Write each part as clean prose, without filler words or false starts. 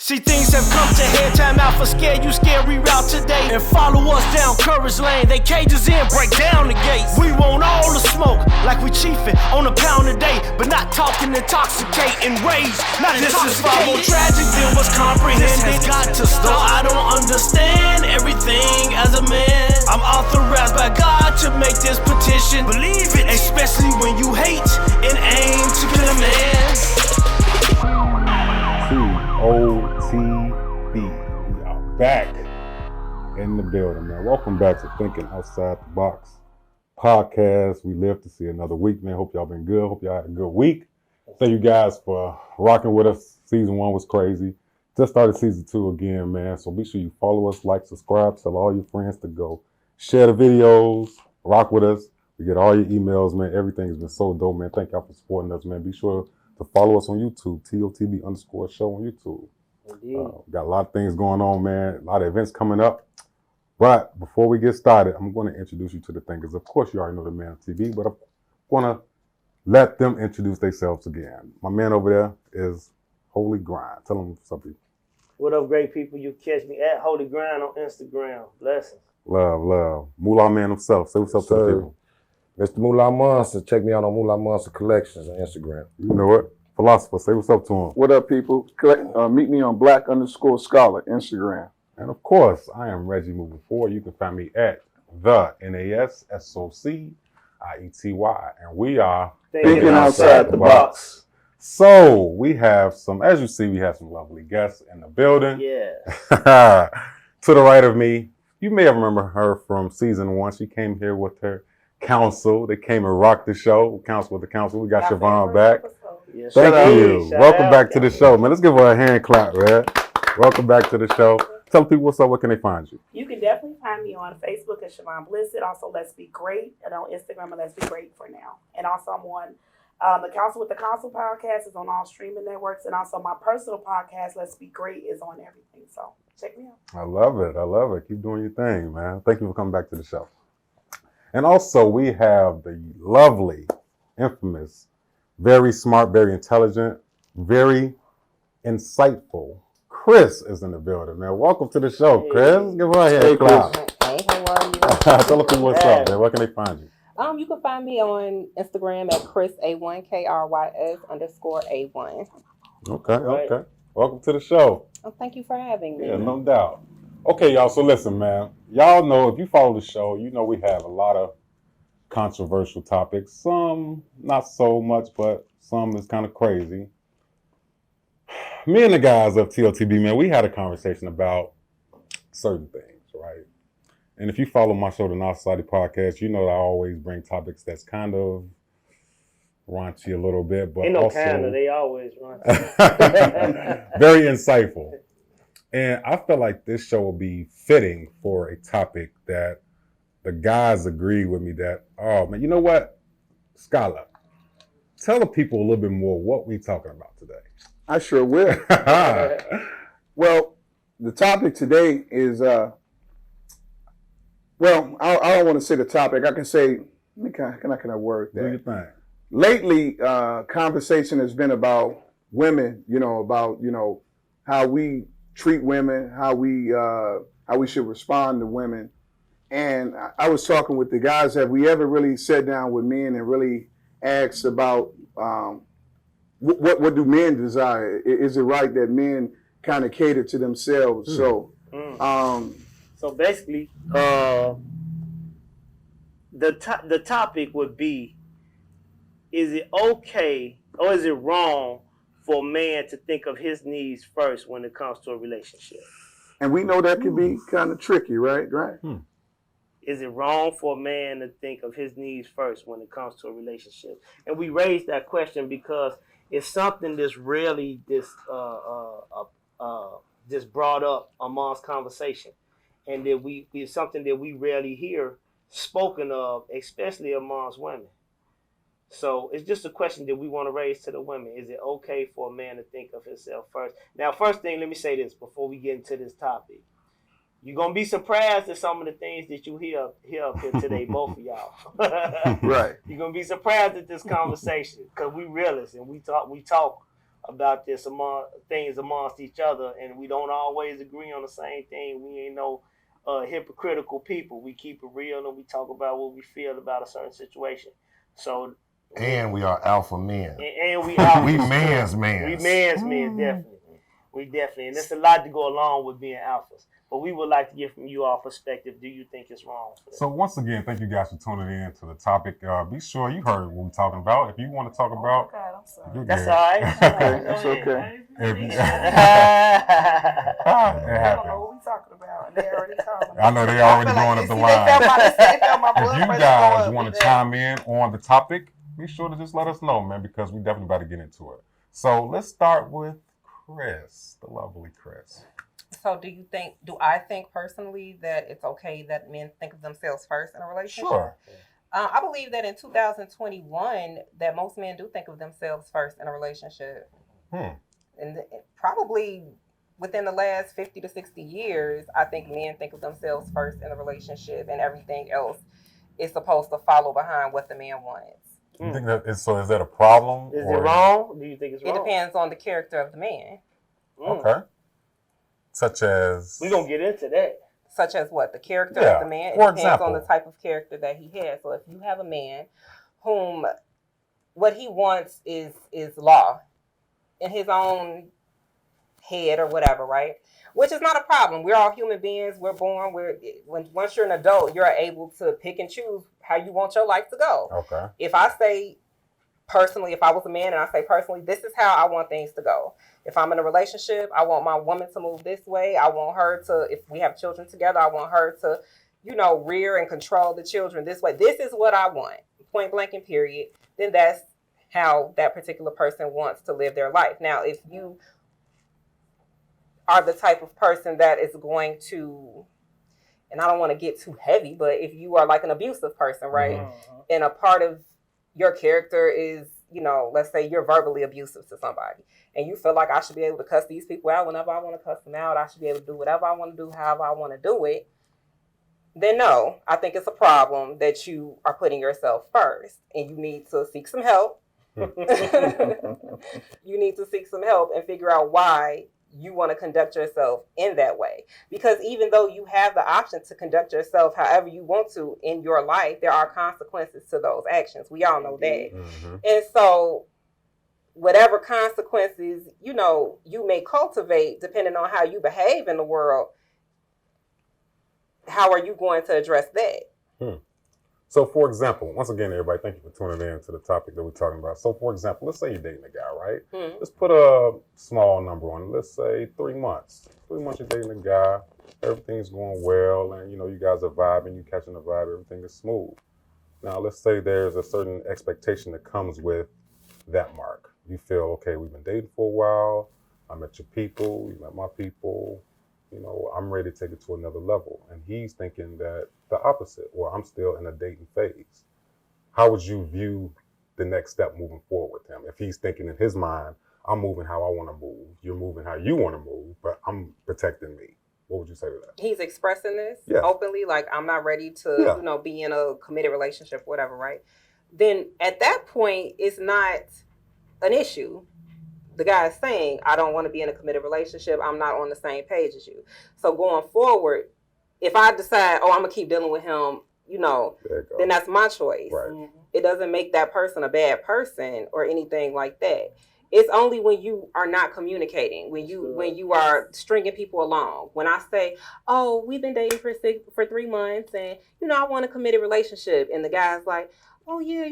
See, things have come to head, time out for scare you, scary route today. And follow us down Courage Lane, they cages in, break down the gates. We want all the smoke, like we chiefin' on a pound a day. But not talking intoxicating rage, not this is far more tragic than what's comprehended. This has got to stop, I don't understand everything as a man. I'm authorized by God to make this petition, believe it, especially when you hate and aim to kill a man. TOTB, we are back in the building, man. Welcome back to Thinking Outside the Box podcast. We live to see another week, man. Hope y'all been good. Hope y'all had a good week. Thank you guys for rocking with us. Season 1 was crazy. Just started season 2 again, man. So be sure you follow us, like, subscribe, tell all your friends to go. Share the videos, rock with us. We get all your emails, man. Everything's been so dope, man. Thank y'all for supporting us, man. Be sure to follow us on YouTube, TOTB_show on YouTube. Got a lot of things going on, man. A lot of events coming up. But before we get started, I'm going to introduce you to the thinkers. Of course, you already know the man on TV, but I'm going to let them introduce themselves again. My man over there is Holy Grind. Tell them something. What up, great people? You catch me at Holy Grind on Instagram. Blessings. Love. Moolah man himself. Say what's up to the people. Mr. Moolah Monster. Check me out on Moolah Monster Collections on Instagram. You know what? Philosopher, say what's up to him. What up, people? Meet me on Black_Scholar Instagram. And of course, I am Reggie moving forward. You can find me at the NASSOCIETY. And we are Thinking Outside the Box. So we have some, as you see, we have some lovely guests in the building. Yeah. To the right of me, you may have remembered her from season 1. She came here with her council. They came and rocked the show. Council with the council. We got Shjavon back. Yes, Thank you. Welcome back to the show, man. Let's give her a hand clap, man. Welcome back to the show. Tell people what's up. Where can they find you? You can definitely find me on Facebook at Shjavon Blissett. Also, Let's Be Great. And on Instagram at Let's Be Great for now. And also, I'm on the Council with the Council podcast is on all streaming networks. And also, my personal podcast, Let's Be Great, is on everything. So check me out. I love it. Keep doing your thing, man. Thank you for coming back to the show. And also, we have the lovely, infamous, very smart, very intelligent, very insightful Krys is in the building, man. Welcome to the show, Krys. Give her a hand clap. Hey, how are you? Tell them what's up, man. Where can they find you? You can find me on Instagram at KrysA1, KRYS_A1. Okay. Welcome to the show. Oh, thank you for having me. Yeah, no doubt. Okay, y'all. So listen, man. Y'all know, if you follow the show, you know we have a lot of controversial topics. Some not so much, but some is kind of crazy. Me and the guys of TOTB, man, we had a conversation about certain things, right? And if you follow my show, the North Society podcast, you know that I always bring topics that's kind of raunchy a little bit, but ain't no also kind of, they always raunchy. very insightful. And I feel like this show will be fitting for a topic that the guys agree with me that, oh man, you know what? Scholar, tell the people a little bit more what we talking about today. I sure will. Well, the topic today is, I don't want to say the topic. I can say, can I word that? Do your thing. Lately, conversation has been about women, about how we treat women, how we should respond to women. And I was talking with the guys, have we ever really sat down with men and really asked about what do men desire? Is it right that men kind of cater to themselves? So basically, the topic would be, is it okay or is it wrong for a man to think of his needs first when it comes to a relationship? And we know that can be kind of tricky, right? Is it wrong for a man to think of his needs first when it comes to a relationship? And we raised that question because it's something that's really just brought up amongst conversation, and that it's something that we rarely hear spoken of, especially amongst women. So it's just a question that we want to raise to the women. Is it okay for a man to think of himself first? Now, first thing, let me say this before we get into this topic. You're going to be surprised at some of the things that you hear up here today, both of y'all. Right. You're going to be surprised at this conversation because we realists and we talk about this amongst each other, and we don't always agree on the same thing. We ain't no hypocritical people. We keep it real and we talk about what we feel about a certain situation. So, And we are alpha men. and we alpha. We man's men. We man's men, definitely. We definitely, and there's a lot to go along with being alphas. But we would like to get from you all perspective. Do you think it's wrong? So once again, thank you guys for tuning in to the topic. Be sure you heard what we're talking about. If you want to talk about, God, I'm sorry. you're That's good. all right. It's okay. If you- I it don't know happens. what we talking about. And they already calling. I know they already going up the line. If you guys want to chime in on the topic, be sure to just let us know, man, because we definitely about to get into it. So let's start with Krys, the lovely Krys. So do I think personally that it's okay that men think of themselves first in a relationship? Sure. I believe that in 2021 that most men do think of themselves first in a relationship. And probably within the last 50 to 60 years, I think men think of themselves first in a relationship, and everything else is supposed to follow behind what the man wants. You think that is that a problem? Is it wrong? Do you think it's wrong? It depends on the character of the man. Okay. Such as? We're going to get into that. Such as what? The character Yeah. of the man. It For depends example. on the type of character that he has. So if you have a man whom what he wants is law in his own head or whatever, right? Which is not a problem. We're all human beings. We're born. Once you're an adult, you're able to pick and choose how you want your life to go. Okay. If I say personally, if I was a man and I say personally, this is how I want things to go. If I'm in a relationship, I want my woman to move this way. I want her to, if we have children together, I want her to, rear and control the children this way. This is what I want, point blank and period. Then that's how that particular person wants to live their life. Now, if you are the type of person that is going to, and I don't want to get too heavy, but if you are like an abusive person, right? Mm-hmm. And a part of your character is, let's say you're verbally abusive to somebody and you feel like I should be able to cuss these people out whenever I want to cuss them out. I should be able to do whatever I want to do, however I want to do it. Then no, I think it's a problem that you are putting yourself first and you need to seek some help. You need to seek some help and figure out why you want to conduct yourself in that way. Because even though you have the option to conduct yourself however you want to in your life, there are consequences to those actions. We all know that. Mm-hmm. And so whatever consequences, you may cultivate depending on how you behave in the world, how are you going to address that? So, for example, once again, everybody, thank you for tuning in to the topic that we're talking about. So, for example, let's say you're dating a guy, right? Let's put a small number on it. Let's say 3 months. 3 months you're dating a guy. Everything's going well, and, you guys are vibing. You're catching the vibe. Everything is smooth. Now, let's say there's a certain expectation that comes with that mark. You feel, okay, we've been dating for a while. I met your people. You met my people. I'm ready to take it to another level. And he's thinking that the opposite, or I'm still in a dating phase. How would you view the next step moving forward with him? If he's thinking in his mind, I'm moving how I want to move, you're moving how you want to move, but I'm protecting me. What would you say to that? He's expressing this Yeah. openly, like I'm not ready to, be in a committed relationship, whatever, right? Then at that point, it's not an issue. The guy is saying, I don't want to be in a committed relationship. I'm not on the same page as you. So going forward, if I decide, I'm going to keep dealing with him, then that's my choice. Right. It doesn't make that person a bad person or anything like that. It's only when you are not communicating, when you are stringing people along. When I say, we've been dating for 3 months and, I want a committed relationship. And the guy's like, oh yeah,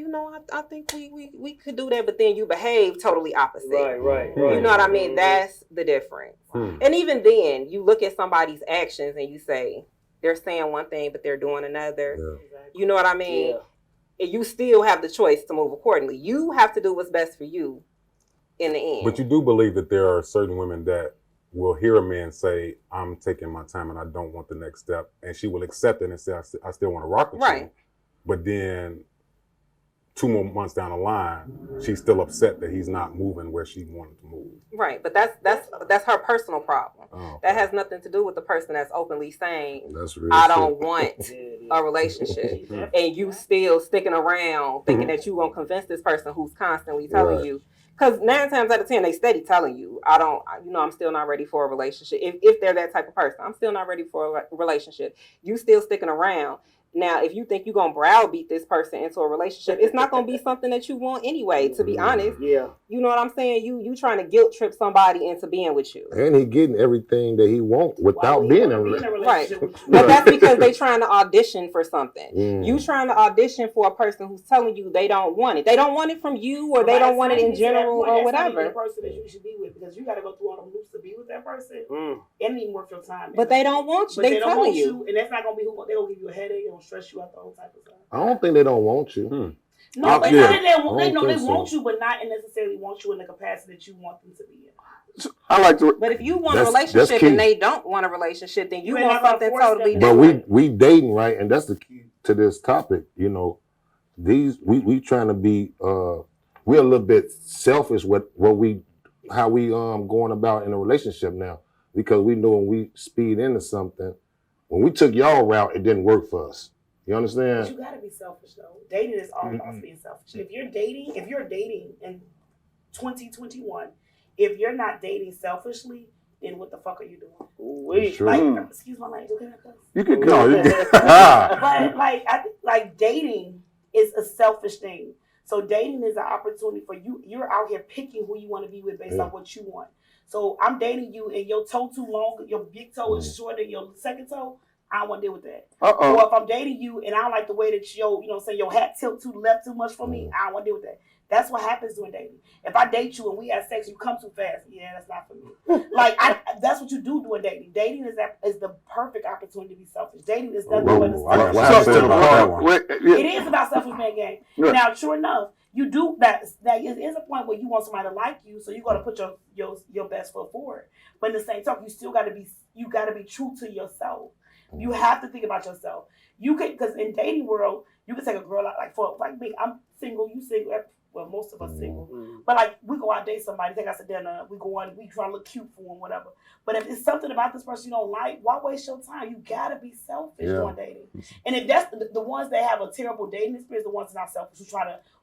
I think we could do that, but then you behave totally opposite. Right. You know what I mean? That's the difference. And even then, you look at somebody's actions and you say, they're saying one thing, but they're doing another. Yeah. You know what I mean? Yeah. And you still have the choice to move accordingly. You have to do what's best for you in the end. But you do believe that there are certain women that will hear a man say, I'm taking my time and I don't want the next step. And she will accept it and say, I still want to rock with you. But then 2 more months down the line, she's still upset that he's not moving where she wanted to move. Right, but that's her personal problem. Oh, okay. That has nothing to do with the person that's openly saying, That's real I shit. don't want a relationship. And you still sticking around thinking that you're going to convince this person who's constantly telling you Because 9 times out of 10, they steady telling you, I'm still not ready for a relationship. If they're that type of person, I'm still not ready for a relationship. You still sticking around. Now, if you think you're going to browbeat this person into a relationship, it's not going to be something that you want anyway, to be honest. Yeah. You know what I'm saying? You trying to guilt trip somebody into being with you. And he getting everything that he wants without being in a relationship with you? But that's because they trying to audition for something. Mm. You trying to audition for a person who's telling you they don't want it. They don't want it from you, or they don't want it in general, or whatever. That's not the person that you should be with, because you got to go through all them loops to be with that person. It ain't even worth your time. But they don't want you. But They don't telling want you. and that's not gonna be who they gonna give you a headache. They gonna stress you out the whole type of stuff. I don't think they don't want you. No, but Yeah. they want you, but not necessarily want you in the capacity that you want them to be in. I like to. But if you want a That's relationship key. and they don't want a relationship, then you You're want not gonna something force totally them. But different. we dating, right? And that's the key to this topic. You know, we trying to be we're a little bit selfish with how we going about in a relationship now, because we know when we speed into something, when we took y'all route, it didn't work for us. You understand? But you gotta be selfish though. Dating is all about being selfish. If you're dating in 2021, if you're not dating selfishly, then what the fuck are you doing? Wait. Like, excuse my language. Okay, You could No, go. you but like dating is a selfish thing. So dating is an opportunity for you. You're out here picking who you want to be with based on what you want. So I'm dating you, and your toe too long, your big toe is shorter than your second toe. I don't want to deal with that. Or if I'm dating you and I don't like the way that your hat tilt to the left too much for me, I don't want to deal with that. That's what happens during dating. If I date you and we have sex, you come too fast. Yeah, that's not for me. That's what you do during dating. Dating is the perfect opportunity to be selfish. Dating is nothing but it is about selfish man game. Yeah. Now, sure enough, you do that. That is a point where you want somebody to like you, so you got to put your best foot forward. But in the same time, you still got to be true to yourself. You have to think about yourself. You can, because in dating world, you can take a girl out like me. I'm single. You single. Well, most of us single. But like we go out date somebody, take us to dinner. We go on. We try to look cute for them, whatever. But if it's something about this person you don't like, why waste your time? You gotta be selfish during dating. And if that's the ones that have a terrible dating experience, the ones that are not selfish,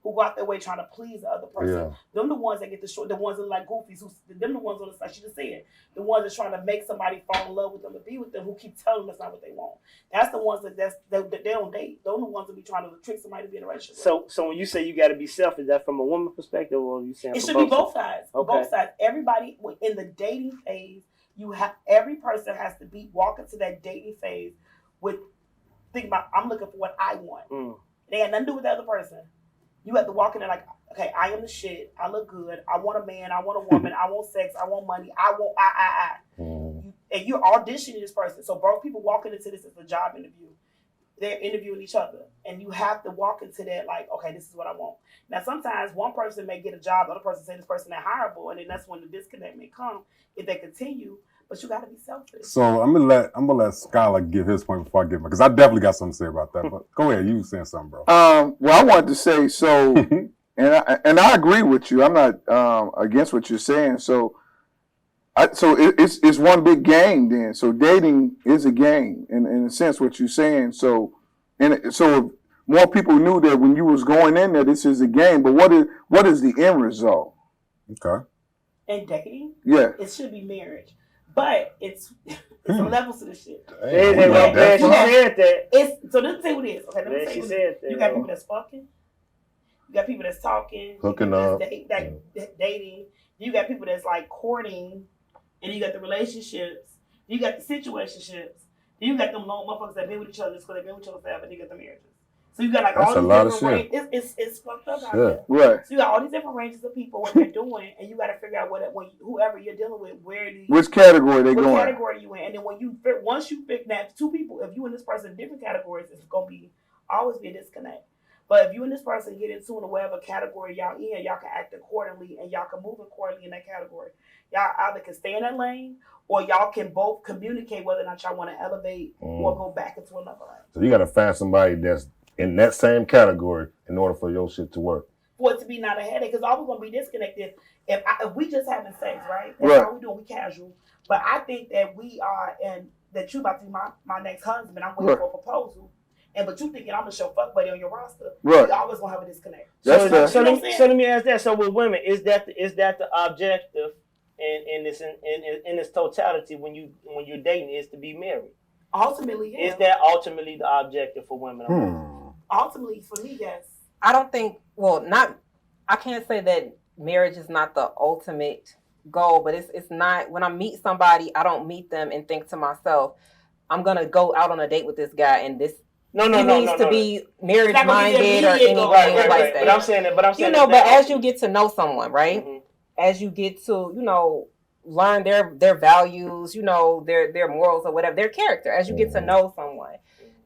who go out their way trying to please the other person. Them the ones that get the ones that are like goofies. Them the ones on the like she just said, the ones that's trying to make somebody fall in love with them and be with them, who keep telling them that's not what they want. That's the ones that they don't date. Those are the ones that be trying to trick somebody to be in a relationship. So when you say you got to be selfish, that from a woman perspective, or are you saying it should be both sides? Okay. Both sides. Everybody in the dating phase, every person has to walk into that dating phase with think about I'm looking for what I want. They had nothing to do with the other person. You have to walk in there like, okay, I am the shit. I look good. I want a man. I want a woman. I want sex. I want money. I want and you're auditioning this person. So both people walking into this as a job interview. They're interviewing each other, and you have to walk into that like, okay, this is what I want. Now, sometimes one person may get a job, the other person say this person not hireable, and then that's when the disconnect may come if they continue. But you got to be selfish. So I'm gonna let Skylar give his point before I give mine, because I definitely got something to say about that. But go ahead, you were saying something, bro. Well, I wanted to say so, and I agree with you. I'm not against what you're saying. So it's one big game then. So dating is a game in a sense what you're saying. So if more people knew that when you was going in there, this is a game. But what is the end result? Okay. And dating, yeah, it should be marriage. But it's levels to this shit. She said that. So let me tell you what it is. Okay, let me tell you what it is. You got people that's fucking. You got people that's talking. Hooking up. Dating. You got people that's like courting. And you got the relationships. You got the situationships. You got them long motherfuckers that been with each other because they've been with each other forever. And you got the marriages. So you got like all these different ranges. It's fucked up out there. Right. So you got all these different ranges of people, what they're doing, and you got to figure out whoever you're dealing with, which category they going. What category you in, and then once you pick that two people, if you and this person in different categories, it's gonna always be a disconnect. But if you and this person get into whatever category y'all in, y'all can act accordingly and y'all can move accordingly in that category. Y'all either can stay in that lane or y'all can both communicate whether or not y'all want to elevate or go back into another lane. So you got to find somebody that's in that same category in order for your shit to work. For it to be not a headache, because always gonna be disconnected. If we just having sex, right? That's all we doing. We casual. But I think that we are, and that you about to be my next husband. I'm waiting for a proposal. but you thinking I'm gonna show fuck buddy on your roster, Right. you always gonna have a disconnect. That's fair. So let me ask that. So with women, is that the objective in its totality when you're dating is to be married? Ultimately, yeah. Is that ultimately the objective for women? Ultimately, for me, yes. I don't think. Well, not. I can't say that marriage is not the ultimate goal, but it's not. When I meet somebody, I don't meet them and think to myself, I'm gonna go out on a date with this guy and this. He needs to be marriage minded or anything like that. But I'm saying that. But as you get to know someone, right? Mm-hmm. As you get to, learn their values, their morals or whatever, their character. As you get to know someone,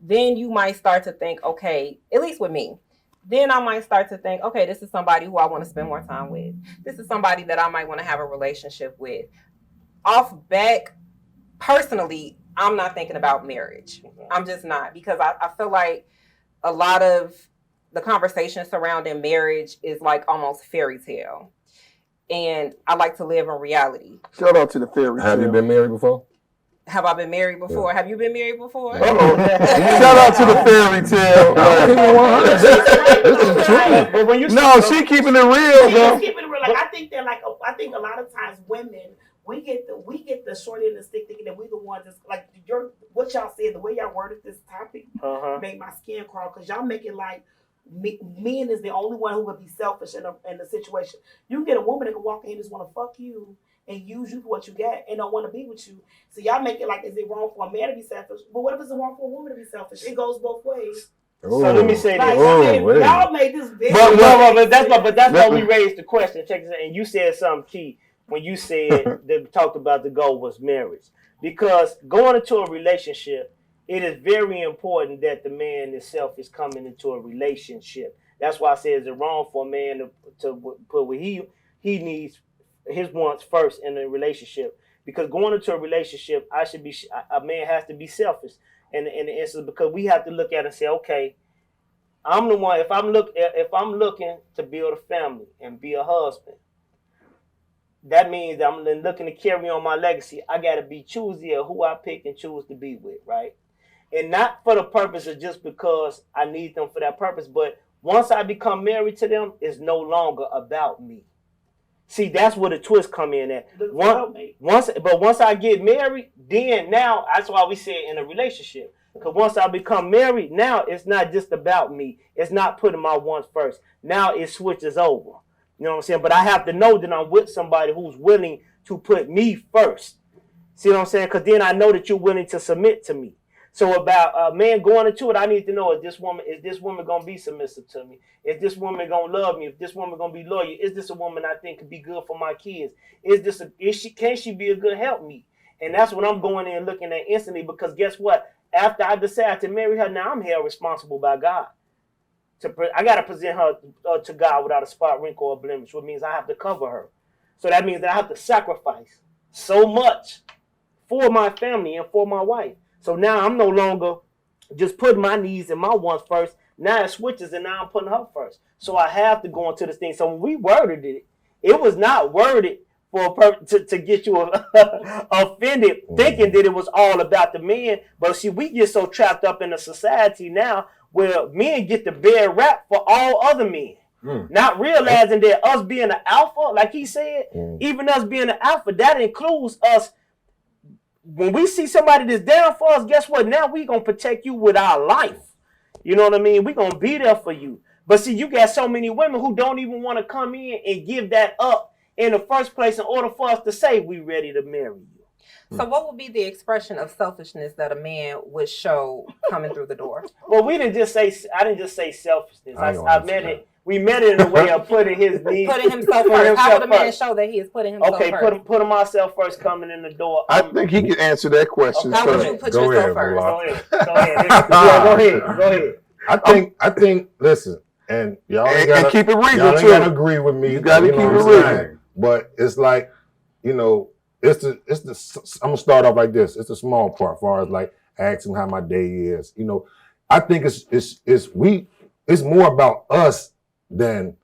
then you might start to think, okay, at least with me, then I might start to think, okay, this is somebody who I want to spend more time with. This is somebody that I might want to have a relationship with. Off back, personally, I'm not thinking about marriage. I'm just not, because I feel like a lot of the conversation surrounding marriage is like almost fairy tale. And I like to live in reality. Shout out to the fairy tale. Have you been married before? Have I been married before? Yeah. Have you been married before? Shout out to the fairy tale. But when you she keeping it real, bro. She's keeping it real. Like I think a lot of times women we get the short end of the stick thinking that we the ones that's like what y'all said, the way y'all worded this topic made my skin crawl, because y'all make it like men is the only one who would be selfish in the situation. You can get a woman that can walk in and just want to fuck you and use you for what you got and don't want to be with you. So y'all make it like, is it wrong for a man to be selfish? But what if it's wrong for a woman to be selfish? It goes both ways. So let me say this. Y'all made this big. But that's why we raised the question. Check this out. And you said something key when you said that talked about the goal was marriage. Because going into a relationship, it is very important that the man himself is coming into a relationship. That's why I say is it wrong for a man to put what he needs, his wants first in a relationship. Because going into a relationship, a man has to be selfish in the instance, because we have to look at it and say, okay, I'm the one. If I'm looking to build a family and be a husband, that means that I'm looking to carry on my legacy. I got to be choosy of who I pick and choose to be with, right? And not for the purpose of just because I need them for that purpose, but once I become married to them, it's no longer about me. See, that's where the twist come in at. Once I get married, then now that's why we say in a relationship. Because once I become married, now it's not just about me. It's not putting my wants first. Now it switches over. You know what I'm saying? But I have to know that I'm with somebody who's willing to put me first. See what I'm saying? Because then I know that you're willing to submit to me. So about a man going into it, I need to know, is this woman going to be submissive to me? Is this woman going to love me? Is this woman going to be loyal? Is this a woman I think could be good for my kids? Can she be a good helpmeet? And that's what I'm going in looking at instantly, because guess what? After I decide to marry her, now I'm held responsible by God. I got to present her to God without a spot, wrinkle, or blemish, which means I have to cover her. So that means that I have to sacrifice so much for my family and for my wife. So now I'm no longer just putting my needs and my wants first. Now it switches, and now I'm putting her first. So I have to go into this thing. So when we worded it, it was not worded for to get you offended, thinking that it was all about the men. But see, we get so trapped up in a society now where men get the bad rap for all other men. Not realizing that us being an alpha, like he said, even us being an alpha, that includes us. When we see somebody that's down for us, guess what? Now we going to protect you with our life. You know what I mean? We going to be there for you. But see, you got so many women who don't even want to come in and give that up in the first place in order for us to say we ready to marry you. So what would be the expression of selfishness that a man would show coming through the door? Well, I didn't just say selfishness. I meant it. We met it in a way of putting his needs. Putting himself first. How would a man show that he is putting himself first? Okay, putting myself first coming in the door. I think he can answer that question. How would you put yourself first? Go ahead. I think. Listen, and y'all ain't gotta keep it real. Y'all ain't gotta agree with me. You gotta keep it real. But it's like, it's the. I'm gonna start off like this. It's the small part, as far as like asking how my day is. I think it's more about us than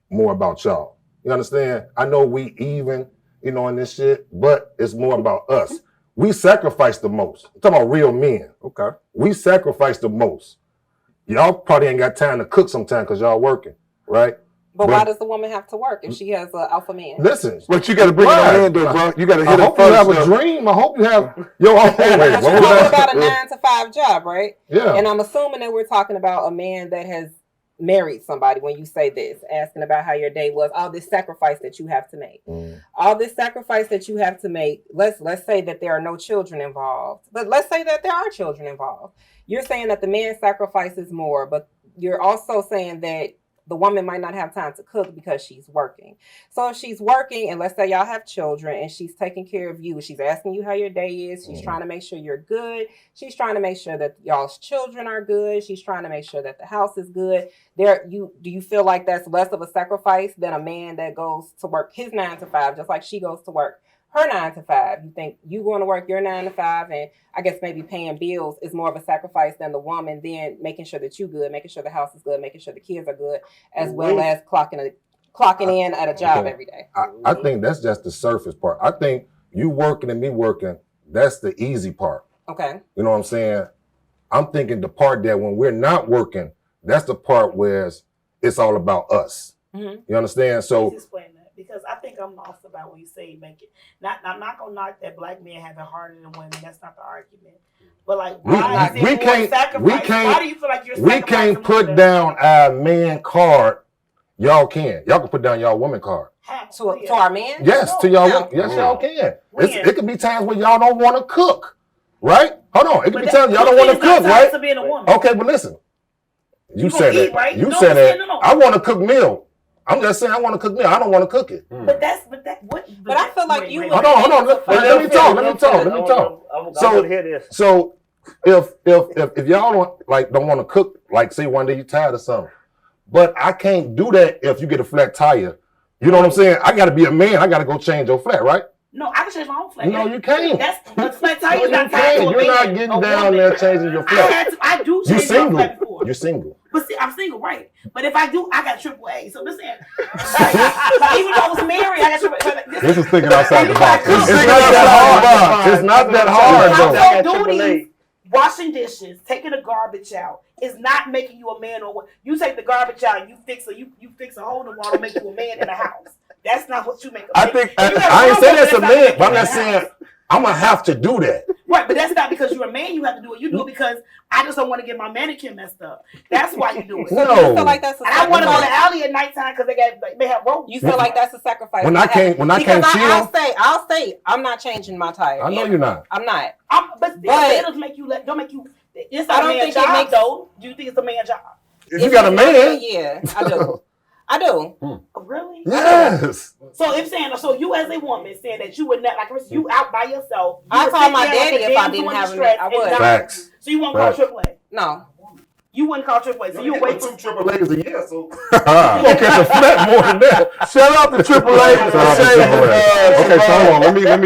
more about y'all. You understand? I know we even, in this shit, but it's more about us. We sacrifice the most. I'm talking about real men. Okay. We sacrifice the most. y'all probably ain't got time to cook sometime because y'all working, right? But why does the woman have to work if she has an alpha man? Listen, But you got to bring it on in, though, bro. You got to hit I it hope you first. have a dream. I hope you have your own. Wait, But what you're was talking that? about a 9-to-5 job, right? Yeah. And I'm assuming that we're talking about a man that has married somebody when you say this, asking about how your day was, all this sacrifice that you have to make. All this sacrifice that you have to make. Let's say that there are no children involved. But let's say that there are children involved. You're saying that the man sacrifices more, but you're also saying that the woman might not have time to cook because she's working. So if she's working, and let's say y'all have children, and she's taking care of you, she's asking you how your day is, she's trying to make sure you're good, she's trying to make sure that y'all's children are good, she's trying to make sure that the house is good. Do you feel like that's less of a sacrifice than a man that goes to work his 9-to-5, just like she goes to work her 9-to-5? You think you going to work your 9-to-5, and I guess maybe paying bills is more of a sacrifice than the woman then making sure that you good, making sure the house is good, making sure the kids are good, as well as clocking in at a job every day. I think that's just the surface part. I think you working and me working, that's the easy part. Okay. You know what I'm saying? I'm thinking the part that when we're not working, that's the part where it's all about us. Mm-hmm. You understand? So Please explain that, because I think I'm lost about when you say make it. I'm not gonna knock that black men have it harder than women. That's not the argument. But like, why is it more sacrifice? Why do you feel like you're sacrificing? We can't put down our man card. Y'all can. Y'all can put down y'all woman card. To our man? Yes, to y'all. Yes, y'all can. It could be times when y'all don't want to cook, right? Hold on. It could be times y'all don't want to cook, right? Okay, but listen. You said that. Right? You said that. I want to cook meal. I'm just saying I want to cook meal. I don't want to cook it. But I feel like you. Hold on. Let me talk. So if y'all don't want to cook, like say one day you tired of something, but I can't do that if you get a flat tire. You know what I'm saying? I got to be a man. I got to go change your flat, right? No, I can change my own flat. No, you can't. That's flat tire. No, you can't. You're not getting down there changing your flat. I do change my flat before. You're single. But see, I'm single, right? But if I do, I got AAA. So listen, even though I was married, I got AAA. This is thinking outside the box. It's not that hard. It's not that hard, though. Household duties, washing dishes, taking the garbage out is not making you a man or what. You take the garbage out, you fix a hole in the wall to make you a man in the house. That's not what you make a man. I think I ain't saying that's a man, but I'm not saying I'm gonna have to do that. Right, but that's not because you're a man. You have to do it. You do it because I just don't want to get my manicure messed up. That's why you do it. No, you feel like that's a sacrifice. I want to go to the alley at nighttime because they have ropes. You feel like that's a sacrifice. When I can't chill. I'll say I'm not changing my tire. I know you're not. I'm not. But it doesn't make you. Don't make you. It's not a man job, though. Do you think it's a man job? If you got a man, yeah, I do. I do. Really? Yes. So you as a woman saying that you would not, like, you out by yourself. I call my daddy if I didn't have him. I would. Facts. So you won't call AAA? No. You wouldn't call AAA. So you wait for 2 AAAs a year. So you gonna catch a flat more than that. Shout out to AAA. Okay, so hold on. Let me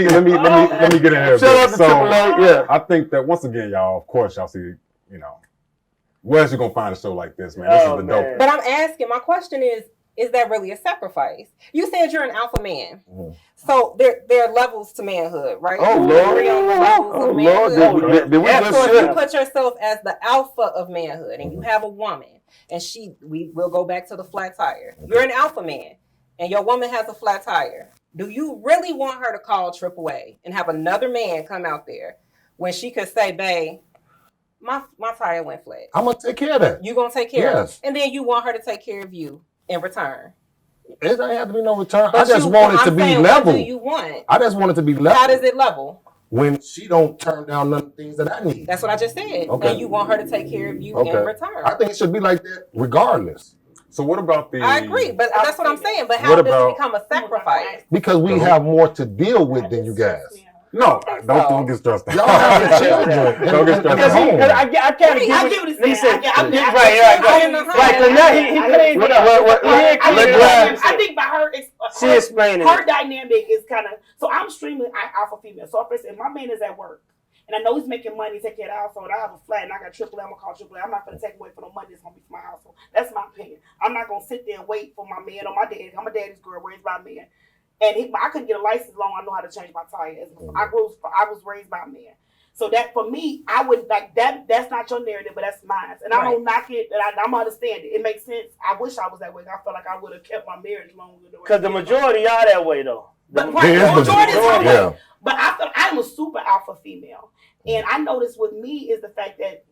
get in here. Shout out to AAA. Yeah. I think that once again, y'all, of course, y'all see, where else you gonna find a show like this, man? This is the dope. But I'm asking, my question is that really a sacrifice? You said you're an alpha man. So there are levels to manhood, right? Oh, Lord. Lord. Did we just you put yourself as the alpha of manhood and you have a woman and we will go back to the flat tire. You're an alpha man and your woman has a flat tire. Do you really want her to call AAA and have another man come out there when she could say, babe, my tire went flat? I'm gonna take care of that. You're gonna take care of it. And then you want her to take care of you in return. It doesn't have to be no return. I just want it to be level. What do you want? I just want it to be level. How does it level? When she don't turn down none of the things that I need. That's what I just said. Okay. And you want her to take care of you in return. I think it should be like that regardless. So what about I agree, but that's what I'm saying. But how does it become a sacrifice? Because we have more to deal with than you guys. No, don't get stressed out. Y'all have children. Don't get stressed out. I can't get what he's saying. I think by her, her dynamic is kind of. So I'm extremely alpha female. So if my man is at work and I know he's making money, take care of the household, I have a flat and I got AAA, I'm gonna call AAA. I'm not gonna take away for no money. It's gonna be for my household. That's my opinion. I'm not gonna sit there and wait for my man or my dad. I'm a daddy's girl, raised by a man. And I couldn't get a license long. I know how to change my tires. I was raised by a man. So that for me, I would like that. That's not your narrative, but that's mine, and I don't knock it. And I'm understand it. It makes sense. I wish I was that way. I feel like I would have kept my marriage longer. Because the majority are that way, though. But the majority is that way. Yeah. But I feel I'm a super alpha female, and I noticed with me is the fact that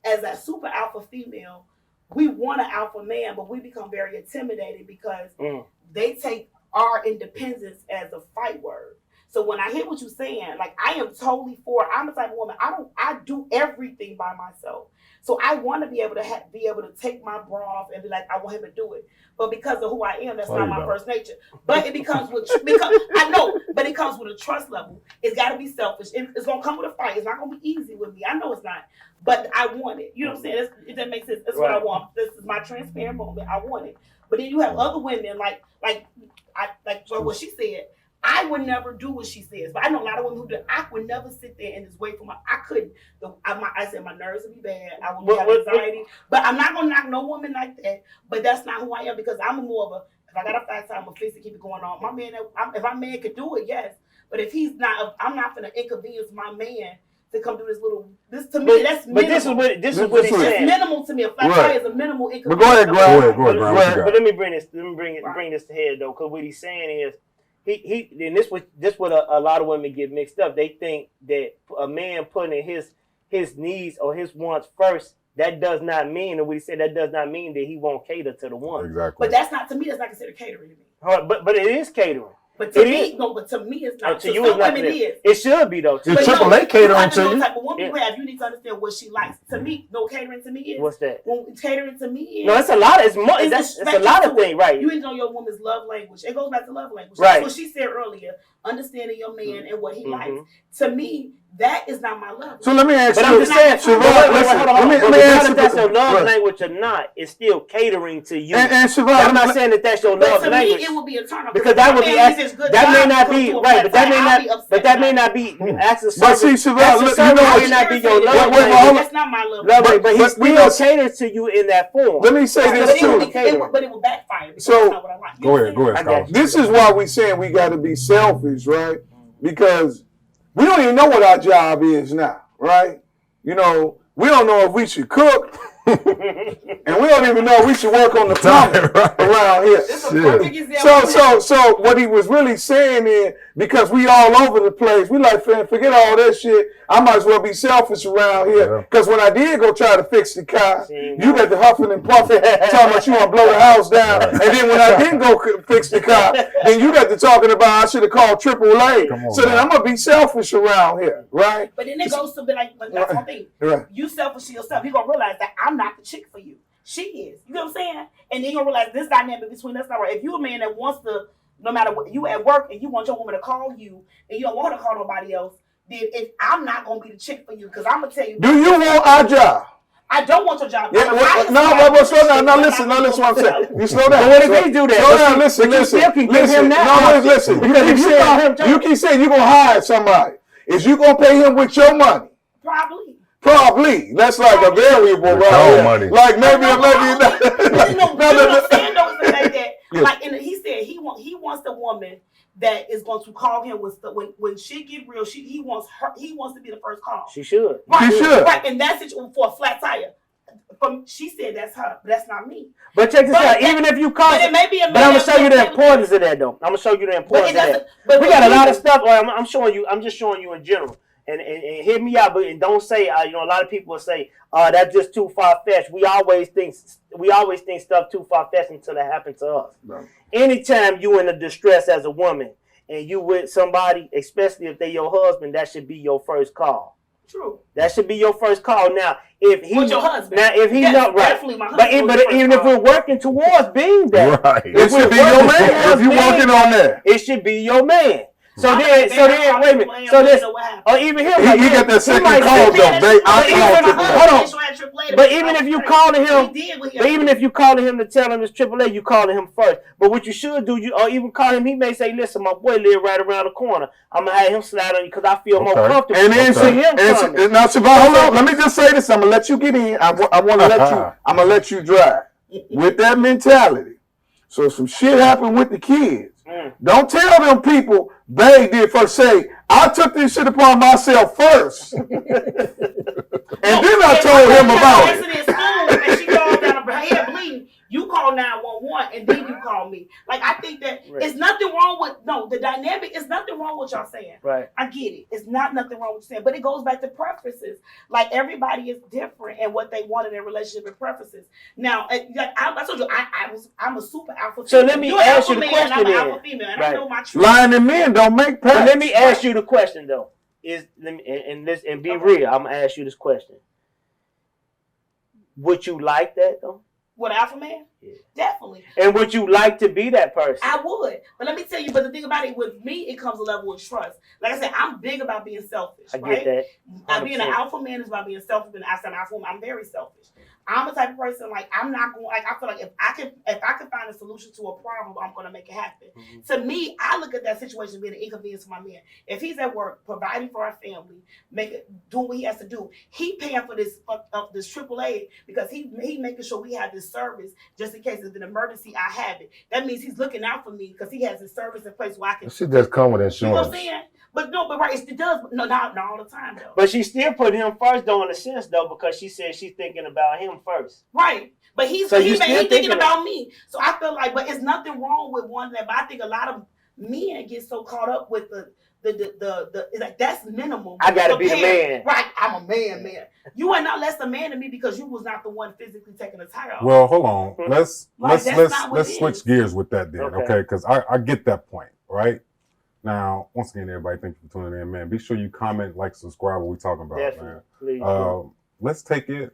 as a super alpha female, we want an alpha man, but we become very intimidated because they take our independence as a fight word. So when I hear what you're saying, like I am totally for. I'm the type of woman. I do everything by myself. So I want to be able to take my bra off and be like, I want him to do it. But because of who I am, that's not my first nature. But it becomes I know, but it comes with a trust level. It's got to be selfish. It's gonna come with a fight. It's not gonna be easy with me. I know it's not. But I want it. You know what I'm saying? If that makes sense, that's what I want. This is my transparent moment. I want it. But then you have other women like what she said. I would never do what she says, but I know a lot of women who do. I would never sit there and just wait for I couldn't. I said my nerves would be bad. I would have anxiety. But I'm not gonna knock no woman like that. But that's not who I am because I'm more of a. If I got a fast time, I'm gonna fix it, keep it going on. My man, if my man could do it, yes. But if he's not, I'm not gonna inconvenience my man to come do this to me. That's minimal. But this is what he's saying. It's minimal to me. A flat tire is a minimal inconvenience. But go ahead, Grant. But let me bring this to head though, because what he's saying is. And this what a lot of women get mixed up. They think that a man putting his needs or his wants first, that does not mean, and we said that does not mean that he won't cater to the woman. Exactly. But that's not considered catering to me. But it is catering. But to me, it's not. To you, it's not. It should be though. It's AAA catering to you. Type of woman you have, you need to understand what she likes. To me, no catering to me is. What's that? Catering to me is. No, it's a lot. It's more. It's a lot of things, right? You need to know your woman's love language. It goes back to love language. Right. That's what she said earlier. Understanding your man and what he likes. To me, that is not my love. So let me ask you. But I'm just saying. Hold on. Let me ask you. If that's your love language or not, it's still catering to you. And Shjavon, I'm not saying that that's your love language. To me, it would be a turn off because that would be that may not be right, but that may not be acts of service. But see, Shjavon, may not be your love language. That's not my love language. But he still caters to you in that form. Let me say this too. But it will backfire. So go ahead. This is why we saying we got to be selfish, right? Because we don't even know what our job is now, right? You know, we don't know if we should cook, and we don't even know if we should work on the plumbing around here. So what he was really saying is, because we all over the place, we like, forget all that shit. I might as well be selfish around here. Because when I did go try to fix the car, you got the huffing and puffing, talking about you want to blow the house down. And then when I didn't go fix the car, then you got to talking about I should have called AAA. So then I'm going to be selfish around here, right? But then it goes to be like, but that's one thing. Right. You selfish to yourself. You're going to realize that I'm not the chick for you. She is. You know what I'm saying? And then you're going to realize this dynamic between us not right. If you're a man that wants to, no matter what, you at work and you want your woman to call you and you don't want her to call nobody else, then if I'm not going to be the chick for you, because I'm going to tell you. Do you want our job? I don't want your job. Yeah, but slow down. Now listen what I'm saying. You slow down. But what if he do that? Slow down, listen. Listen. Because you keep saying you're going to hire somebody. Is you going to pay him with your money? Probably. That's like a variable, right? Money. Like maybe. Like he said, he wants the woman that is going to call him when shit get real. He wants to be the first call. She should. Right, she should. Right, and that's it for a flat tire. She said that's her, but that's not me. But check this out. Even if you call, but I'm gonna show you the importance of that, though. I'm gonna show you the importance of that. But we got a lot of stuff. I'm showing you. I'm just showing you in general. And hear me out, but don't say. A lot of people say, that's just too far fetched. We always think stuff too far fetched until it happens to us. No. Anytime you in a distress as a woman and you with somebody, especially if they your husband, that should be your first call. True. That should be your first call. Now, if he, with your husband. Now, if he's not right, definitely my husband. But even if we're working towards being that, right, it should be your man. If you're working on that, it should be your man. So then, wait a minute. So this, or even him, he got that second call though. Hold on. But even if you calling him to tell him it's AAA, you calling him first. But what you should do, or even call him, he may say, "Listen, my boy live right around the corner. I'm gonna have him slide on you because I feel more comfortable." And then see him coming. Now, Shjavon, hold on. Let me just say this. I'm gonna let you get in. I'm gonna let you drive with that mentality. So some shit happened with the kids. Don't tell them people they did first. Say, I took this shit upon myself first. And then I told him about it. In school and she falls down her head bleeding. You call 911 and then you call me. Like, I think that it's nothing wrong with, the dynamic is nothing wrong with y'all saying. Right. I get it. It's not nothing wrong with you saying, but it goes back to preferences. Like, everybody is different and what they want in their relationship and preferences. Now, I told you, I'm a super alpha female. So let me ask you the question I'm an then. alpha female and I know my truth. Lying and men don't make pets. But let me ask you the question though. And be real. I'm gonna ask you this question. Would you like that though? What, alpha man? Yeah. Definitely. And would you like to be that person? I would. But let me tell you, but the thing about it, with me, it comes a level of trust. Like I said, I'm big about being selfish. I right? get that. Being an alpha man is about being selfish, but I said an alpha woman, I'm very selfish. I'm the type of person, like, I'm not going, like, I feel like if I can find a solution to a problem, I'm going to make it happen. Mm-hmm. To me, I look at that situation being an inconvenience for my man. If he's at work, providing for our family, doing what he has to do, he paying for this AAA because he making sure we have this service just in case it's an emergency, I have it. That means he's looking out for me because he has this service in place where I can. Shit does come with insurance. You know what I'm saying? But right, it does. No, not all the time though. But she still put him first though, in a sense though, because she said she's thinking about him first. Right. But he's thinking about me. So I feel like, but it's nothing wrong with one that. But I think a lot of men get so caught up with the like, that's minimal. I gotta be the man. Right. I'm a man. You are not less a man than me because you was not the one physically taking the tire off. Well, hold on. Let's let's switch gears with that then, okay? Because I get that point, right? Now, once again, everybody, thank you for tuning in, man. Be sure you comment, like, subscribe, what we talking about, definitely, man. Please. Let's take it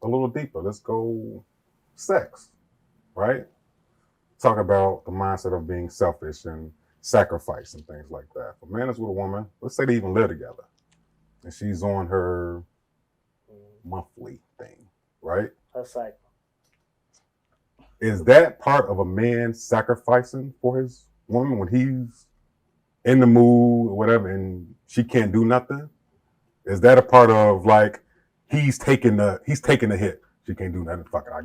a little deeper. Let's go sex, right? Talk about the mindset of being selfish and sacrifice and things like that. If a man is with a woman, let's say they even live together, and she's on her monthly thing, right? Her cycle. Is that part of a man sacrificing for his woman when he's in the mood or whatever and she can't do nothing? Is that a part of, like, he's taking the hit? She can't do nothing. Fuck it. I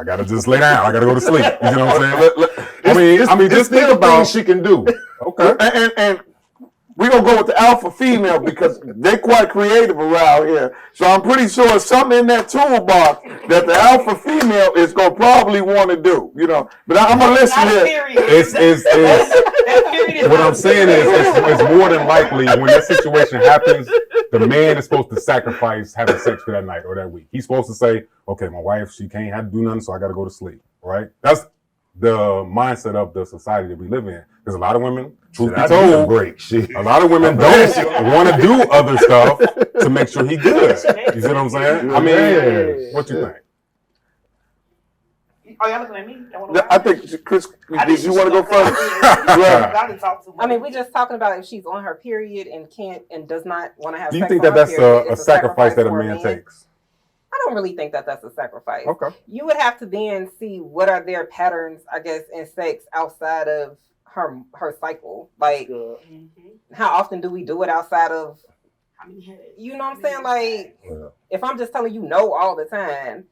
gotta just lay down. I gotta go to sleep. You know what I'm saying? I mean, just think about things she can do. Okay. And we're going to go with the alpha female because they're quite creative around here. So I'm pretty sure it's something in that toolbox that the alpha female is going to probably want to do, you know. But I'm going to listen here. What I'm saying is it's more than likely when that situation happens, the man is supposed to sacrifice having sex for that night or that week. He's supposed to say, okay, my wife, she can't have to do nothing, so I got to go to sleep, right? That's the mindset of the society that we live in. Because a lot of women, truth be told, a lot of women don't want to do other stuff to make sure he good. You see what I'm saying? I mean, what you think? Oh, y'all looking at me? I think, Krys, did you want to go first? I mean, we're just talking about if she's on her period and can't and does not want to have sex. Do you think that that's a sacrifice that a man takes? I don't really think that that's a sacrifice. Okay. You would have to then see what are their patterns, I guess, in sex outside of her cycle. Like, how often do we do it outside of, you know what I'm saying? Like, if I'm just telling you no all the time,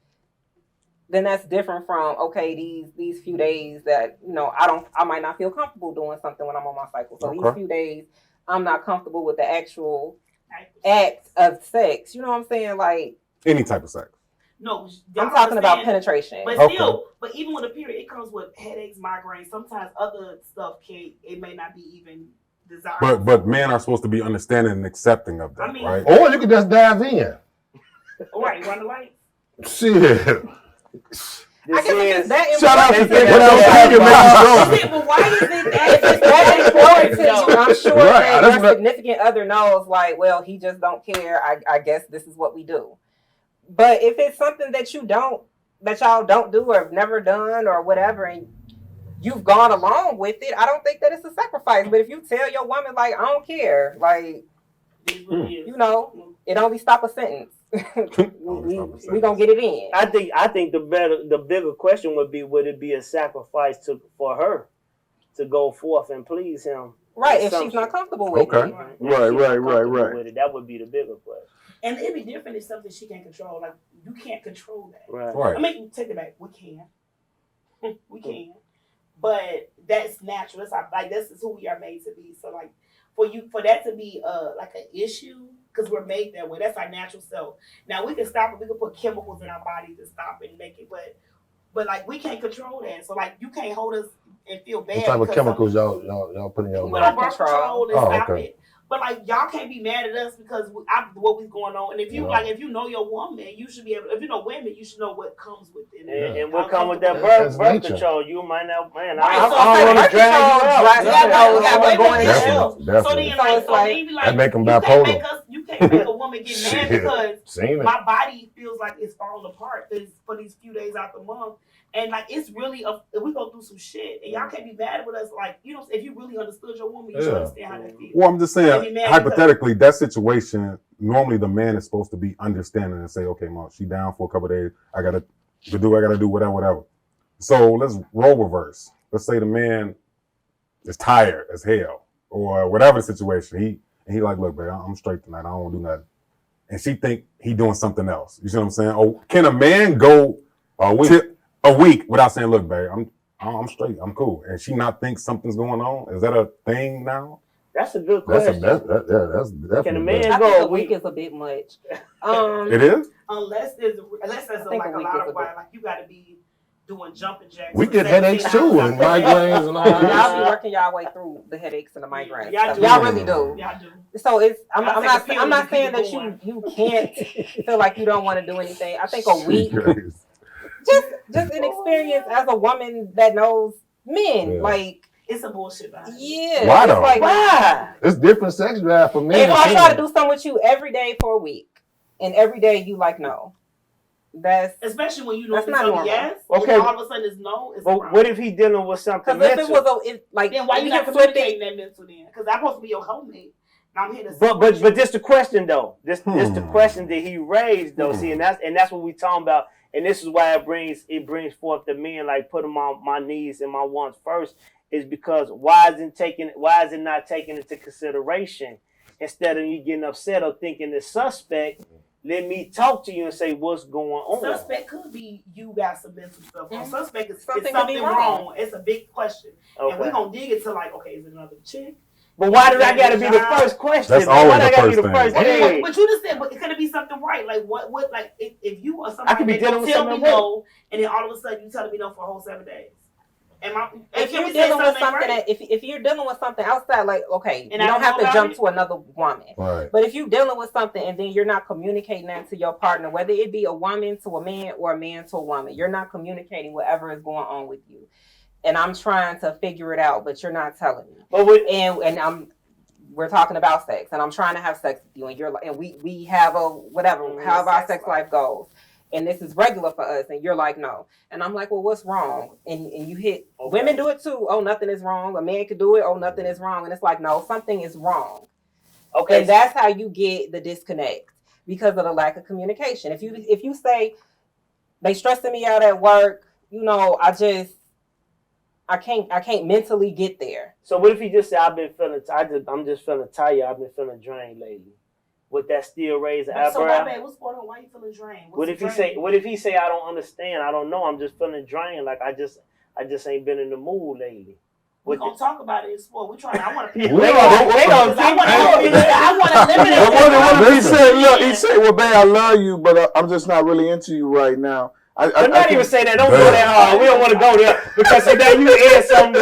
then that's different from, okay, these few days that, you know, I might not feel comfortable doing something when I'm on my cycle. So these few days, I'm not comfortable with the actual act of sex. You know what I'm saying? Like, any type of sex. No, I'm talking about penetration. But still, but even with a period, it comes with headaches, migraines. Sometimes other stuff it may not be even desirable. But men are supposed to be understanding and accepting of that, right? Or you could just dive in. Right, run the light. Shit. I guess that shout out to but why is it that important to you? I'm sure that your significant other knows, like, well, he just don't care. I guess this is what we do. But if it's something that y'all don't do or have never done or whatever, and you've gone along with it, I don't think that it's a sacrifice. But if you tell your woman, like, I don't care, like, you know, it only stop a sentence. we gonna get it in. I think the bigger question would it be a sacrifice for her to go forth and please him? Right, if she's not comfortable with it. Right. That would be the bigger question. And it'd be different if something she can't control. Like, you can't control that. Right. I mean, take it back. We can. We can. but that's natural. That's like this is who we are made to be. So like for that to be like an issue because we're made that way. That's our natural self. Now we can stop it. We can put chemicals in our body to stop it and make it, but like we can't control that. So like you can't hold us and feel bad. What type of chemicals y'all put in your put body? on birth control and stop okay. it. But like y'all can't be mad at us because what was going on. And if you like, if you know your woman, you should be able. If you know women, you should know what comes with it. And what comes with that birth control? You might not, man. I don't want to drag you out. So then, like, that make them bipolar. You can't make a woman get mad because my body feels like it's falling apart for these few days out the month. And like it's really we go through some shit, and y'all can't be mad with us. Like if you really understood your woman, you should understand how that feels. Well, I'm just saying, hypothetically, that situation, normally the man is supposed to be understanding and say, "Okay, mom, she down for a couple of days. I gotta do whatever." So let's role reverse. Let's say the man is tired as hell, or whatever the situation. He like, "Look, babe, I'm straight tonight. I don't want to do nothing," and she think he doing something else. You see what I'm saying? Oh, can a man go a week without saying, "Look, babe, I'm straight, I'm cool," and she not think something's going on? Is that a thing now? That's a good question. That's definitely. Can a man I go think a a week is a bit much. It is? Unless there's like a lot of while, like you got to be doing jumping jacks. We get headaches too and migraines and all that. Y'all be working y'all way through the headaches and the migraines. Y'all really do. Y'all do. So I'm not saying that you can't feel like you don't want to do anything. I think a week. Just an experience as a woman that knows men, like it's a bullshit vibe. Yeah. Why though? Like, why? It's different sex drive for men. If I try to do something with you every day for a week, and every day you like no, that's especially when you know it's not normal. Yes. Okay. And all of a sudden it's no. It's but what if he dealing with something mental? Because if it was like then why you not communicating that mental then? Because I'm supposed to be your homemate. I'm here to but this the question though. This the question that he raised though. See, and that's what we talking about. And this is why it brings forth the men, like putting my needs and my wants first, is because why is it not taken into consideration instead of you getting upset or thinking the suspect? Let me talk to you and say what's going on. Suspect could be you got some mental stuff. Mm-hmm. Suspect is something wrong. It's a big question, and we're gonna dig into like, okay, is it another chick? But why did I gotta be the first question? That's always the first thing. But you just said, but it could be something right. Like what? Like if you are somebody I could be dealing with something no, and then all of a sudden you telling me no for a whole 7 days. If you're dealing with something, right? if you're dealing with something outside, like okay, you don't have to jump to another woman. Right. But if you're dealing with something and then you're not communicating that to your partner, whether it be a woman to a man or a man to a woman, you're not communicating whatever is going on with you. And I'm trying to figure it out, but you're not telling me. We're talking about sex, and I'm trying to have sex with you, and you're like, and we have a whatever, however our sex life goes, and this is regular for us, and you're like, no, and I'm like, well, what's wrong? And you hit women do it too. Oh, nothing is wrong. A man could do it. Oh, nothing is wrong, and it's like, no, something is wrong. Okay, and that's how you get the disconnect because of the lack of communication. If you say they stressing me out at work, I can't mentally get there. So what if he just say I'm just feeling tired. I've been feeling drained lately. Would that still raise an eyebrow? So my bad, what's going on? Why you feeling drained? What if he say I don't understand? I don't know. I'm just feeling drained. Like I just ain't been in the mood lately. We're gonna talk about it. Explore. We're trying. I want to. I want to limit it. What if he said, "Well, babe, I love you, but I'm just not really into you right now." But not even say that. Don't go that hard. We don't want to go there because now you add something.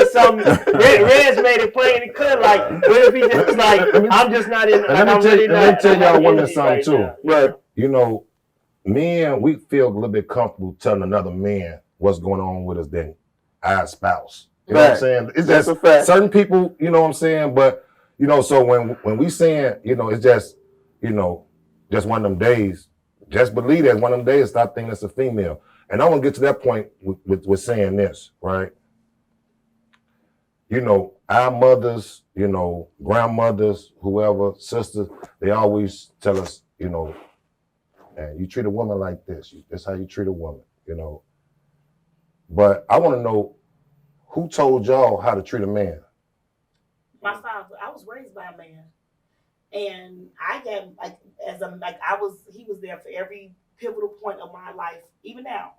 Red's made it plain and clear. Like, what if he just like, I'm just not in. Let me tell y'all women something too. Right. Men, we feel a little bit comfortable telling another man what's going on with us than our spouse. You know what I'm saying? It's just a fact. Certain people, you know what I'm saying? But, so when we saying, it's just, just one of them days. Just believe that one of them days, stop thinking it's a female. And I want to get to that point with saying this, right? Our mothers, grandmothers, whoever, sisters, they always tell us, and you treat a woman like this. That's how you treat a woman, But I want to know who told y'all how to treat a man? My father. I was raised by a man. And I got he was there for every pivotal point of my life. Even now,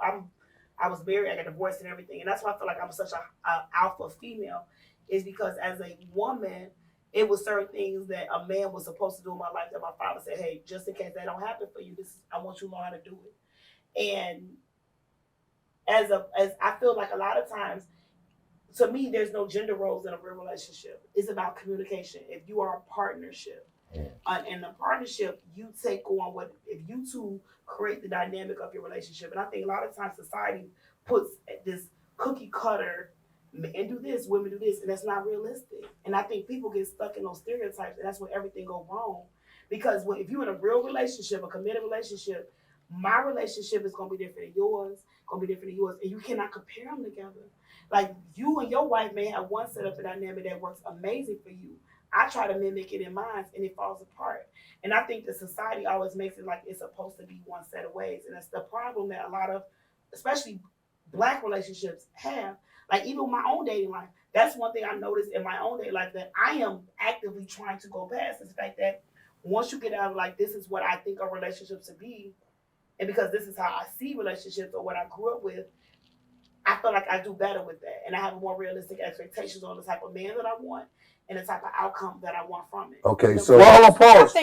I'm I was married, I got divorced and everything. And that's why I feel like I'm such a alpha female, is because as a woman, it was certain things that a man was supposed to do in my life that my father said, hey, just in case that don't happen for you, I want you to know how to do it. And as I feel like a lot of times, to me, there's no gender roles in a real relationship. It's about communication. If you are a partnership, in the partnership, you take on what, if you two create the dynamic of your relationship. And I think a lot of times society puts this cookie cutter, men do this, women do this, and that's not realistic. And I think people get stuck in those stereotypes, and that's where everything goes wrong. Because if you're in a real relationship, a committed relationship, my relationship is going to be different than yours, and you cannot compare them together. Like, you and your wife may have one set up a dynamic that works amazing for you. I try to mimic it in mine, and it falls apart. And I think that society always makes it like it's supposed to be one set of ways. And that's the problem that a lot of, especially Black relationships, have. Like, even my own dating life, that's one thing I noticed in my own dating life, that I am actively trying to go past, is the fact that once you get out of, like, this is what I think a relationship should be, and because this is how I see relationships or what I grew up with, I feel like I do better with that. And I have more realistic expectations on the type of man that I want and the type of outcome that I want from it. Okay, so hold on, pause.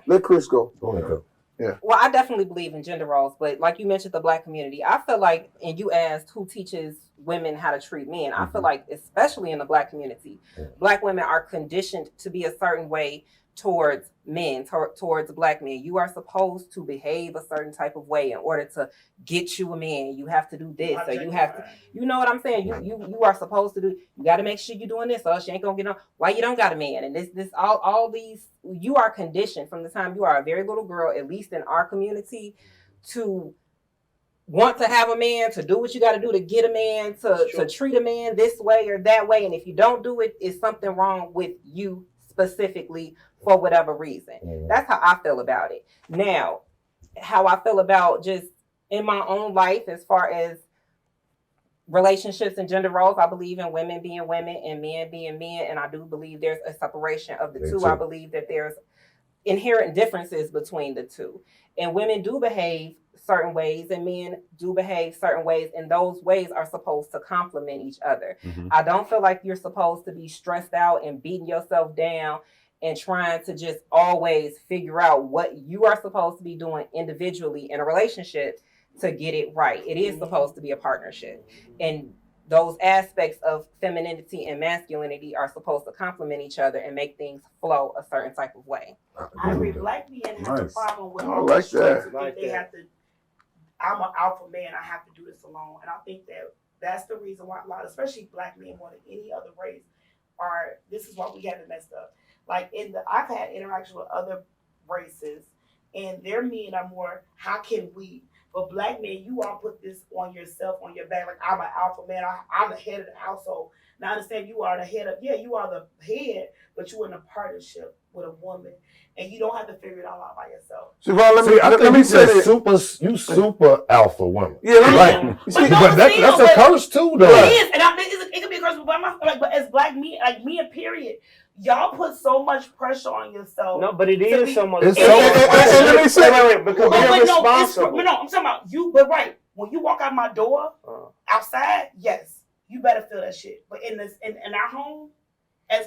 Let Krys go. Go ahead, go. Yeah. Well, I definitely believe in gender roles, but like you mentioned, the Black community, I feel like, and you asked who teaches women how to treat men. I feel like, especially in the Black community, Black women are conditioned to be a certain way towards men, towards Black men. You are supposed to behave a certain type of way in order to get you a man. You have to do this, or you have to, you know what I'm saying? You are supposed to do, you got to make sure you're doing this, or else you ain't gonna get on. Why you don't got a man? And this all these, you are conditioned from the time you are a very little girl, at least in our community, to want to have a man, to do what you got to do to get a man, to treat a man this way or that way. And if you don't do it, it's something wrong with you specifically for whatever reason. That's how I feel about it. Now, how I feel about just in my own life, as far as relationships and gender roles, I believe in women being women and men being men. And I do believe there's a separation of the two. I believe that there's inherent differences between the two. And women do behave certain ways and men do behave certain ways, and those ways are supposed to complement each other. I don't feel like you're supposed to be stressed out and beating yourself down and trying to just always figure out what you are supposed to be doing individually in a relationship to get it right. It is supposed to be a partnership, and those aspects of femininity and masculinity are supposed to complement each other and make things flow a certain type of way. I agree. Black men have a problem with I like that. They have to, I'm an alpha man, I have to do this alone. And I think that that's the reason why a lot, especially Black men more than any other race, this is why we have it messed up. Like, I've had interaction with other races, and their men are more, how can we? But Black men, you all put this on yourself, on your back. Like, I'm an alpha man, I'm the head of the household. Now I understand you are the head of, you are the head, but you're in a partnership with a woman, and you don't have to figure it all out by yourself. Shjavon, let me say this. You super alpha woman. Yeah, right. But that's a curse too, though. It is, and it can be a curse, but as Black men, like me, period, y'all put so much pressure on yourself. No, but it is so much. And let me say, because we're responsible. I'm talking about you. But right, when you walk out my door, outside, yes, you better feel that shit. But in our home,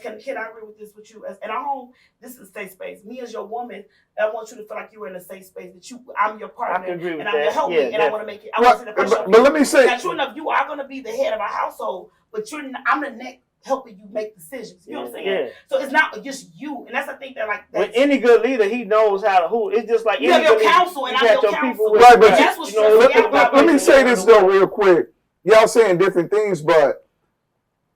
can I agree with this with you? As in our home, this is a safe space. Me as your woman, I want you to feel like you're in a safe space. That I'm your partner, I can agree with and I'm your helpmate, and I want to make it. but let me say, now, true enough, you are going to be the head of our household, but I'm the neck helping you make decisions. You know what I'm saying? Yeah. So it's not just you, and that's the thing that with any good leader, he knows how to who. It's just like you have your counsel, and I'm your counsel. Right, but that's what's let me say this though, real quick. Y'all saying different things, but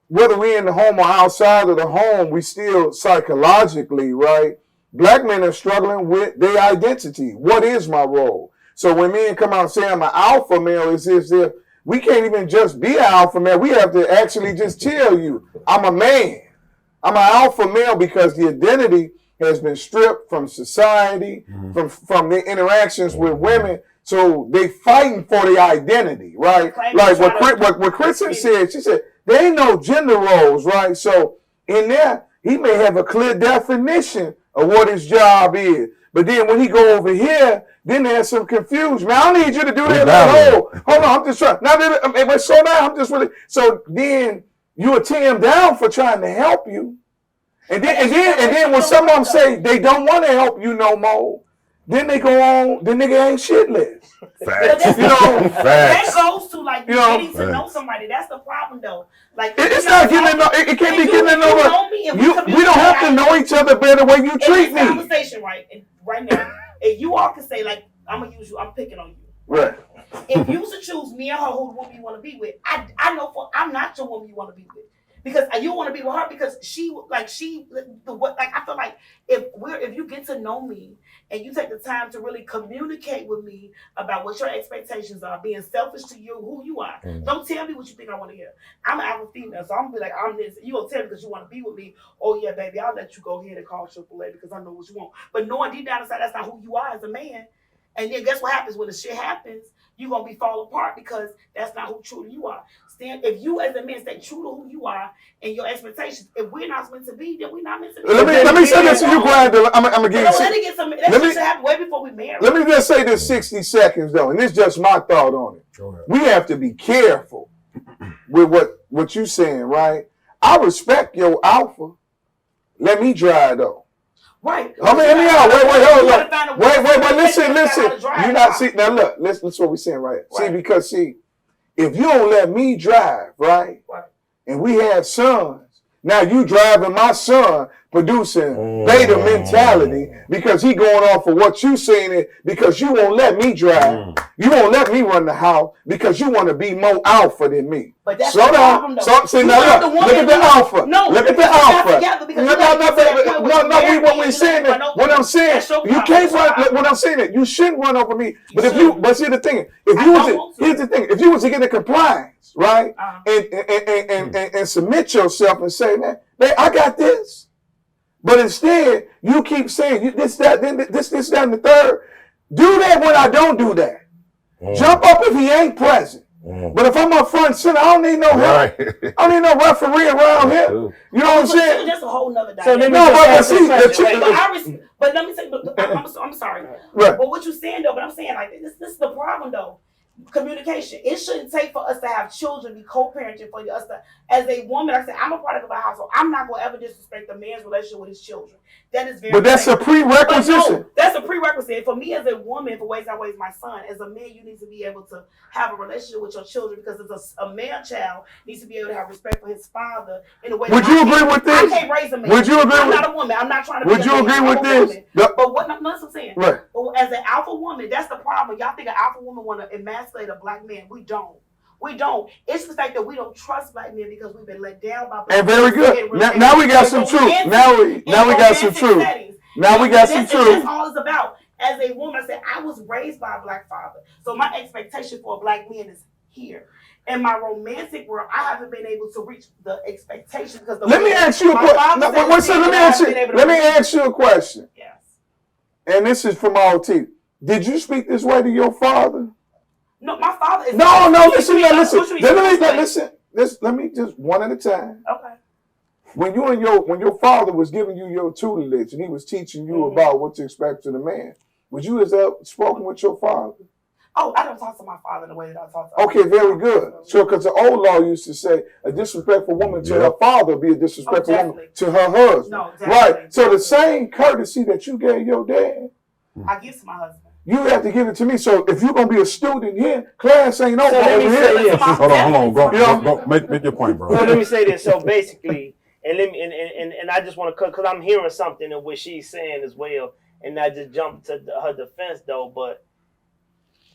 whether we in the home or outside of the home, we still psychologically, right? Black men are struggling with their identity. What is my role? So when men come out and say I'm an alpha male, it's as if we can't even just be an alpha male. We have to actually just tell you, I'm a man. I'm an alpha male because the identity has been stripped from society, from the interactions with women. So they fighting for the identity, right? Like what Krys said, she said, there ain't no gender roles, right? So in there, he may have a clear definition of what his job is. But then when he go over here, then there's some confusion. Man, I don't need you to do that. Like, hold on, I'm just trying. Now that slow down, I'm just really. So then you will tear him down for trying to help you, and then when some of them say they don't want to help you no more, then they go on. The nigga ain't shitless. Facts. You know, that goes to like You know, getting to know somebody. That's the problem, though. Like it's not getting to know. It can't be getting to know. We don't have to know each other better the way you treat me. Conversation right now, and you all can say like, I'm gonna use you. I'm picking on you. Right. If you was to choose me and her, who the woman you want to be with, I know I'm not your woman you want to be with. Because you want to be with her because I feel like if you get to know me and you take the time to really communicate with me about what your expectations are, being selfish to you, who you are. Don't tell me what you think I want to hear. I'm an alpha female, so I'm gonna be like, I'm this. You gonna tell me because you want to be with me? Oh yeah, baby, I'll let you go ahead and call AAA because I know what you want. But knowing deep down inside that's not who you are as a man. And then guess what happens when the shit happens? You're gonna be fall apart because that's not who truly you are. If you as a man stay true to who you are and your expectations, if we're not meant to be, then we're not meant to be. Let me say this to you, Brian. I'm gonna give you. Let me get some. That should happen way before we marry. Let me just say this 60 seconds though, and this is just my thought on it. We have to be careful with what you saying, right? I respect your alpha. Let me drive though. Right. I mean, hear me out. Wait, but listen. You not see now. Look, listen to what we're saying, right? See, if you don't let me drive, right, and we have sons, now you driving my son, producing beta mentality because he going off of what you saying it because you won't let me drive. You won't let me run the house because you want to be more alpha than me. But that's slow down. Look at the alpha. No, look at the alpha. No, what we're saying is, what I'm saying, you can't run, what I'm saying is, you shouldn't run over me. But see the thing, here's the thing, if you was to get a compliance, right, and submit yourself and say, man, I got this. But instead, you keep saying this, that, and the third. Do that when I don't do that. Jump up if he ain't present. But if I'm up front center, I don't need no help. I don't need no referee around here. You know what I'm saying? That's a whole nother dynamic. But let me say, I'm sorry. Right. But what you're saying though, but I'm saying like this is the problem though. Communication. It shouldn't take for us to have children, be co-parenting for us to, as a woman, I said, I'm a product of a household. I'm not going to ever disrespect a man's relationship with his children. That is very But that's a prerequisite. No, that's a prerequisite. For me as a woman, for ways I raise my son, as a man, you need to be able to have a relationship with your children because as a man child needs to be able to have respect for his father in a way. Would you agree with this? I can't raise a man. Would you agree I'm with not a woman. I'm not trying to Would you agree with this? But what that's what I'm saying. Right. But as an alpha woman, that's the problem. Y'all think an alpha woman want to emasculate a black man. We don't. It's the fact that we don't trust black men because we've been let down by black men. And very good. Now we got some truth. Now we got some truth. Now we got some truth. That's all it's about. As a woman, I said, I was raised by a black father. So my expectation for a black man is here. In my romantic world, I haven't been able to reach the expectation because let me ask you a question. Let me ask you a question. Yes. And this is from RT. Did you speak this way to your father? No, my father is. No, listen. Let me just one at a time. Okay. When your father was giving you your tutelage and he was teaching you about what to expect to the man, would you have spoken with your father? Oh, I don't talk to my father the way that I talk to Okay, very good. So, because the old law used to say a disrespectful woman to her father be a disrespectful woman to her husband. No, right. So the same courtesy that you gave your dad, I give to my husband. You have to give it to me. So if you're gonna be a student here, class ain't over over here. Hold on. Go. Make your point, bro. So let me say this. So basically, and I just want to cut because I'm hearing something in what she's saying as well, and I just jumped to her defense though. But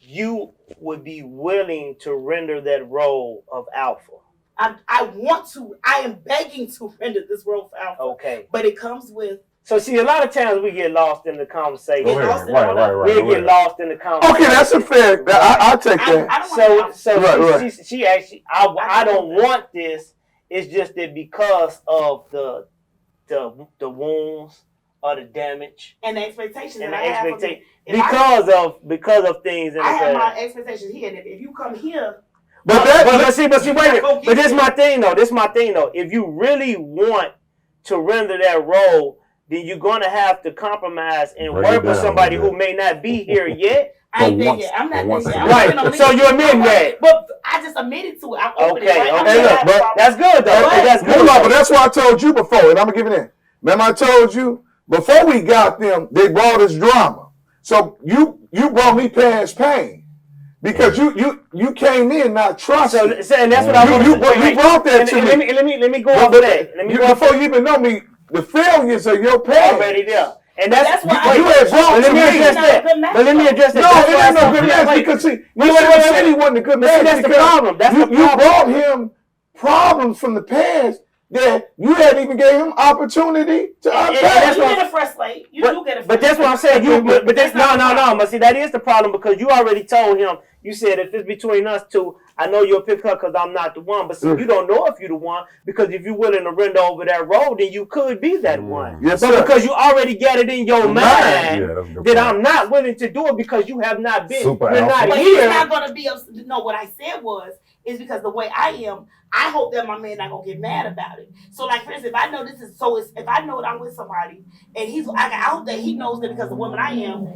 you would be willing to render that role of alpha. I want to. I am begging to render this role for alpha. Okay. But it comes with. So see, a lot of times we get lost in the conversation. Right. We get lost in the conversation. Okay, that's a fair. I'll take that. She actually, I don't want this. It's just that because of the wounds or the damage and the expectations and that the I have because of things. I have my expectations here, and if you come here. But see, wait a minute. But this is my thing though. If you really want to render that role, then you're gonna have to compromise and Break it work with down, somebody man. who may not be here yet. I ain't But there once- yet. I'm not but there once- yet. I'm Right. working on me. So you admit that. But I just admitted to it. I'm open. Okay, Right? I'm okay, not- look, that's good though. But- That's good. Moolah, but that's what I told you before, and I'm gonna give it in. Remember, I told you before we got them, they brought us drama. So you brought me past pain because you came in not trusting. So and that's what I want You to say. brought that to me. Let me go off of that. Let me go off Before you even know me, the failures of your past. already there. And But that's that's why you had brought let to me me. address that. But let me address that. No, That's it why ain't I no said- good match wait. because see, Wait, you wait, said he wasn't a good But see, match that's the because problem. That's the you problem. brought him problems from the past that you hadn't even gave him opportunity to And unpack. that's You why- get a fresh slate. You do get a fresh But that's what I'm saying. But that's no. But see, that is the problem because you already told him. You said if it's between us two, I know you'll pick her because I'm not the one. But see, you don't know if you're the one because if you're willing to render over that road, then you could be that one. Yes, but sir. because you already got it in your mind Yeah, that's a good that point. I'm not willing to do it because you have not been. Super You're alpha. not But he's here. not gonna be upset. No, what I said was is because the way I am, I hope that my man not gonna get mad about it. So, like for instance, if I know this is so, if I know that I'm with somebody and I hope that he knows that because the woman I am,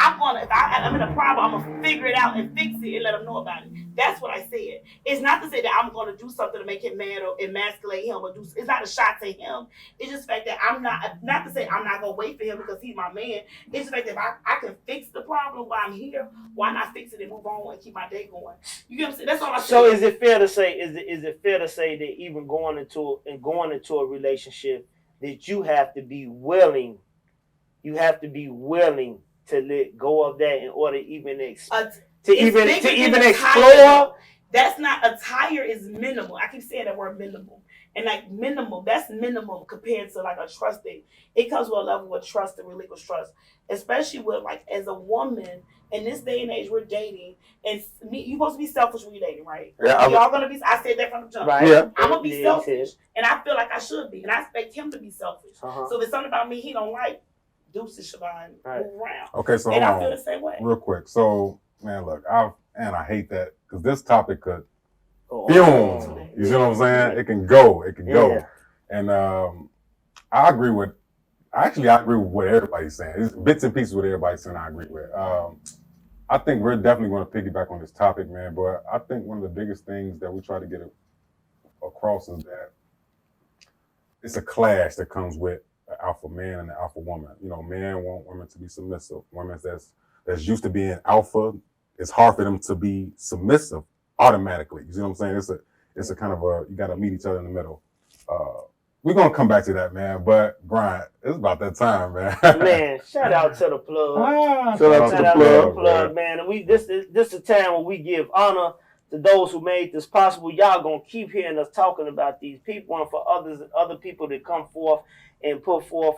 if I'm in a problem, I'm gonna figure it out and fix it and let him know about it. That's what I said. It's not to say that I'm gonna do something to make him mad or emasculate him or do. It's not a shot to him. It's just the fact that I'm not to say I'm not gonna wait for him because he's my man. It's the fact that if I can fix the problem while I'm here, why not fix it and move on and keep my day going? You get what I'm saying? That's all I said. So is it fair to say? Is it fair to say that even going into a relationship that you have to be willing? You have to be willing to let go of that in order to even explore. That's not attire is minimal. I keep saying that word minimal. And like minimal, that's minimum compared to like a trust thing. It comes with a level of trust and relinquish trust. Especially with like as a woman in this day and age we're dating and you're supposed to be selfish when you're dating, right? Yeah, y'all gonna be I said that from the jump. Right. Yeah. I'm gonna be Yeah, selfish and I feel like I should be and I expect him to be selfish. Uh-huh. So if there's something about me he don't like, deuces Shjavon, Right. move around. Okay, so And hold I feel on, the same way. real quick. So, man, look, I hate that because this topic could Oh, fume. You see what I'm saying? It can go. Yeah. And I agree with what everybody's saying. It's bits and pieces what everybody's saying I agree with. I think we're definitely going to piggyback on this topic, man. But I think one of the biggest things that we try to get across is that it's a clash that comes with an alpha man and an alpha woman. You know, men want women to be submissive. Women that's used to being alpha, it's hard for them to be submissive automatically. You see what I'm saying? It's a kind of you got to meet each other in the middle. We're gonna come back to that, man. But Brian, it's about that time, man. Man, shout out to the plug. Shout out to Shout the out to the plug. plug, man. And this is a time when we give honor to those who made this possible. Y'all gonna keep hearing us talking about these people and for other people to come forth and put forth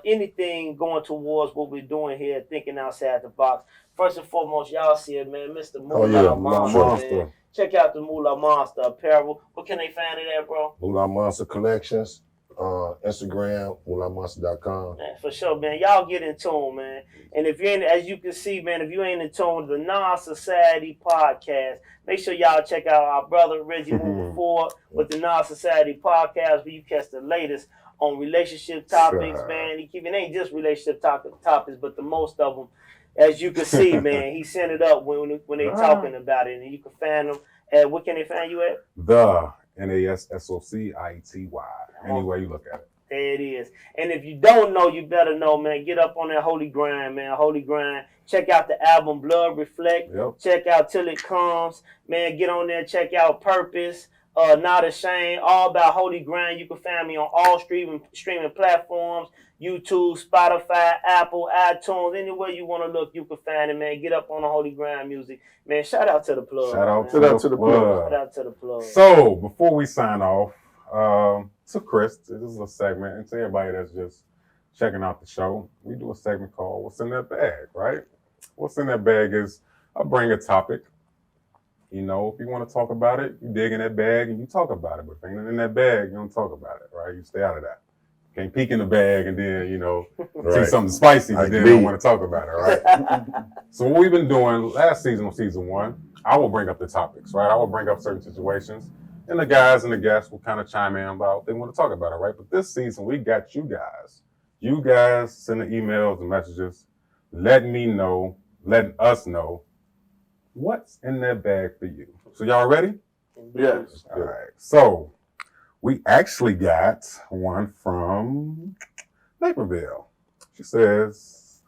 anything going towards what we're doing here, thinking outside the box. First and foremost, y'all see it, man. Mr. Moolah Monster, man. Check out the Moolah Monster apparel. What can they find it at, bro? Moolah Monster Collections, Instagram, moolahmonster.com. Man, for sure, man. Y'all get in tune, man. And if you ain't, as you can see, man, if you ain't in tune with the Non-Society podcast, make sure y'all check out our brother Reggie moving forward with the Non-Society podcast, where you catch the latest on relationship topics, man. It ain't just relationship topics, but the most of them. As you can see, man, he sent it up when they talking about it, and you can find them at, what can they find you at? The NASSOCIETY. Anyway you look at it. There it is. And if you don't know, you better know, man. Get up on that holy grind, man. Holy grind. Check out the album Blood Reflect. Yep. Check out Till It Comes. Man, get on there. Check out Purpose. Not Ashamed. All about Holy Grind. You can find me on all streaming platforms. YouTube, Spotify, Apple, iTunes, anywhere you want to look, you can find it, man. Get up on the Holy Grind music. Man, shout out to the plug. Shout out man. to the plug. Shout out to the plug. So before we sign off, to Krys, this is a segment, and to everybody that's just checking out the show, we do a segment called What's in That Bag, right? What's in that bag is I bring a topic. You know, if you want to talk about it, you dig in that bag and you talk about it. But if ain't in that bag, you don't talk about it, right? You stay out of that. Can't peek in the bag and then, see something spicy, but then don't want to talk about it, right? So what we've been doing last season, on season 1, I will bring up the topics, right? I will bring up certain situations, and the guys and the guests will kind of chime in about they want to talk about it, right? But this season, we got you guys. You guys sending emails and messages, letting us know what's in that bag for you. So y'all ready? Yes. All right. So we actually got one from Naperville. She says,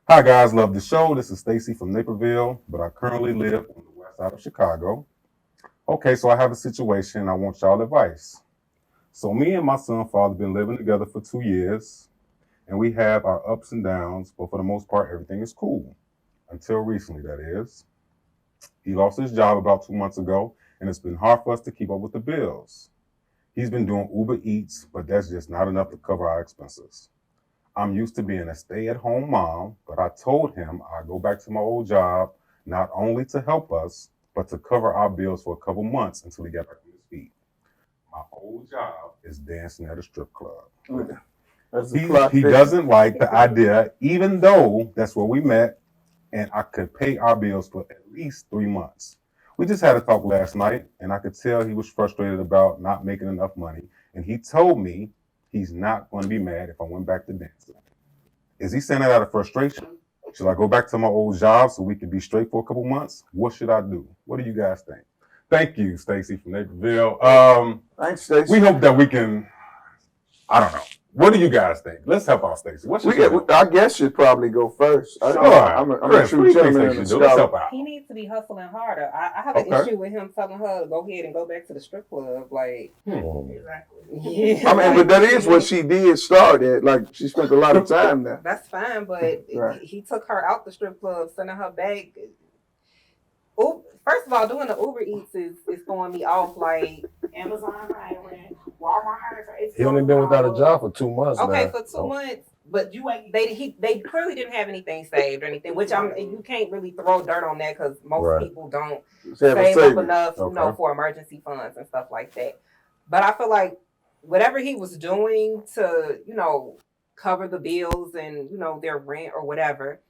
"Hi guys, love the show. This is Stacy from Naperville, but I currently live on the west side of Chicago. Okay, so I have a situation. I want y'all advice. So me and my son father been living together for 2 years, and we have our ups and downs, but for the most part, everything is cool. Until recently, that is. He lost his job about 2 months ago, and it's been hard for us to keep up with the bills. He's been doing Uber Eats, but that's just not enough to cover our expenses. I'm used to being a stay-at-home mom, but I told him I'd go back to my old job, not only to help us, but to cover our bills for a couple months until he got back on his feet. My old job is dancing at a strip club. He doesn't like the idea, even though that's where we met, and I could pay our bills for at least 3 months. We just had a talk last night, and I could tell he was frustrated about not making enough money, and he told me he's not going to be mad if I went back to dancing. Is he saying that out of frustration? Should I go back to my old job so we can be straight for a couple months? What should I do? What do you guys think?" Thank you, Stacy from Naperville. Thanks, Stacy. We hope that we can, I don't know. What do you guys think? Let's help out Stacy. I guess should probably go first. I'm Chris, a true what do you think gentleman Stacy and should do? Let's help out. He needs to be hustling harder. I have an issue with him telling her to go ahead and go back to the strip club. Like, Exactly. yeah. I mean, but that is what she did start at. Like, she spent a lot of time there. That's fine, but Right. he took her out the strip club, sending her back. First of all, doing the Uber Eats is throwing me off. Like, Amazon hiring, Walmart hiring for $8. He only been without a job for 2 months. okay, now. for 2 months, but You ain't. they clearly didn't have anything saved or anything. Which you can't really throw dirt on that because most Right. people don't Have a save up savings. enough, Okay. for emergency funds and stuff like that. But I feel like whatever he was doing to, cover the bills and, their rent or whatever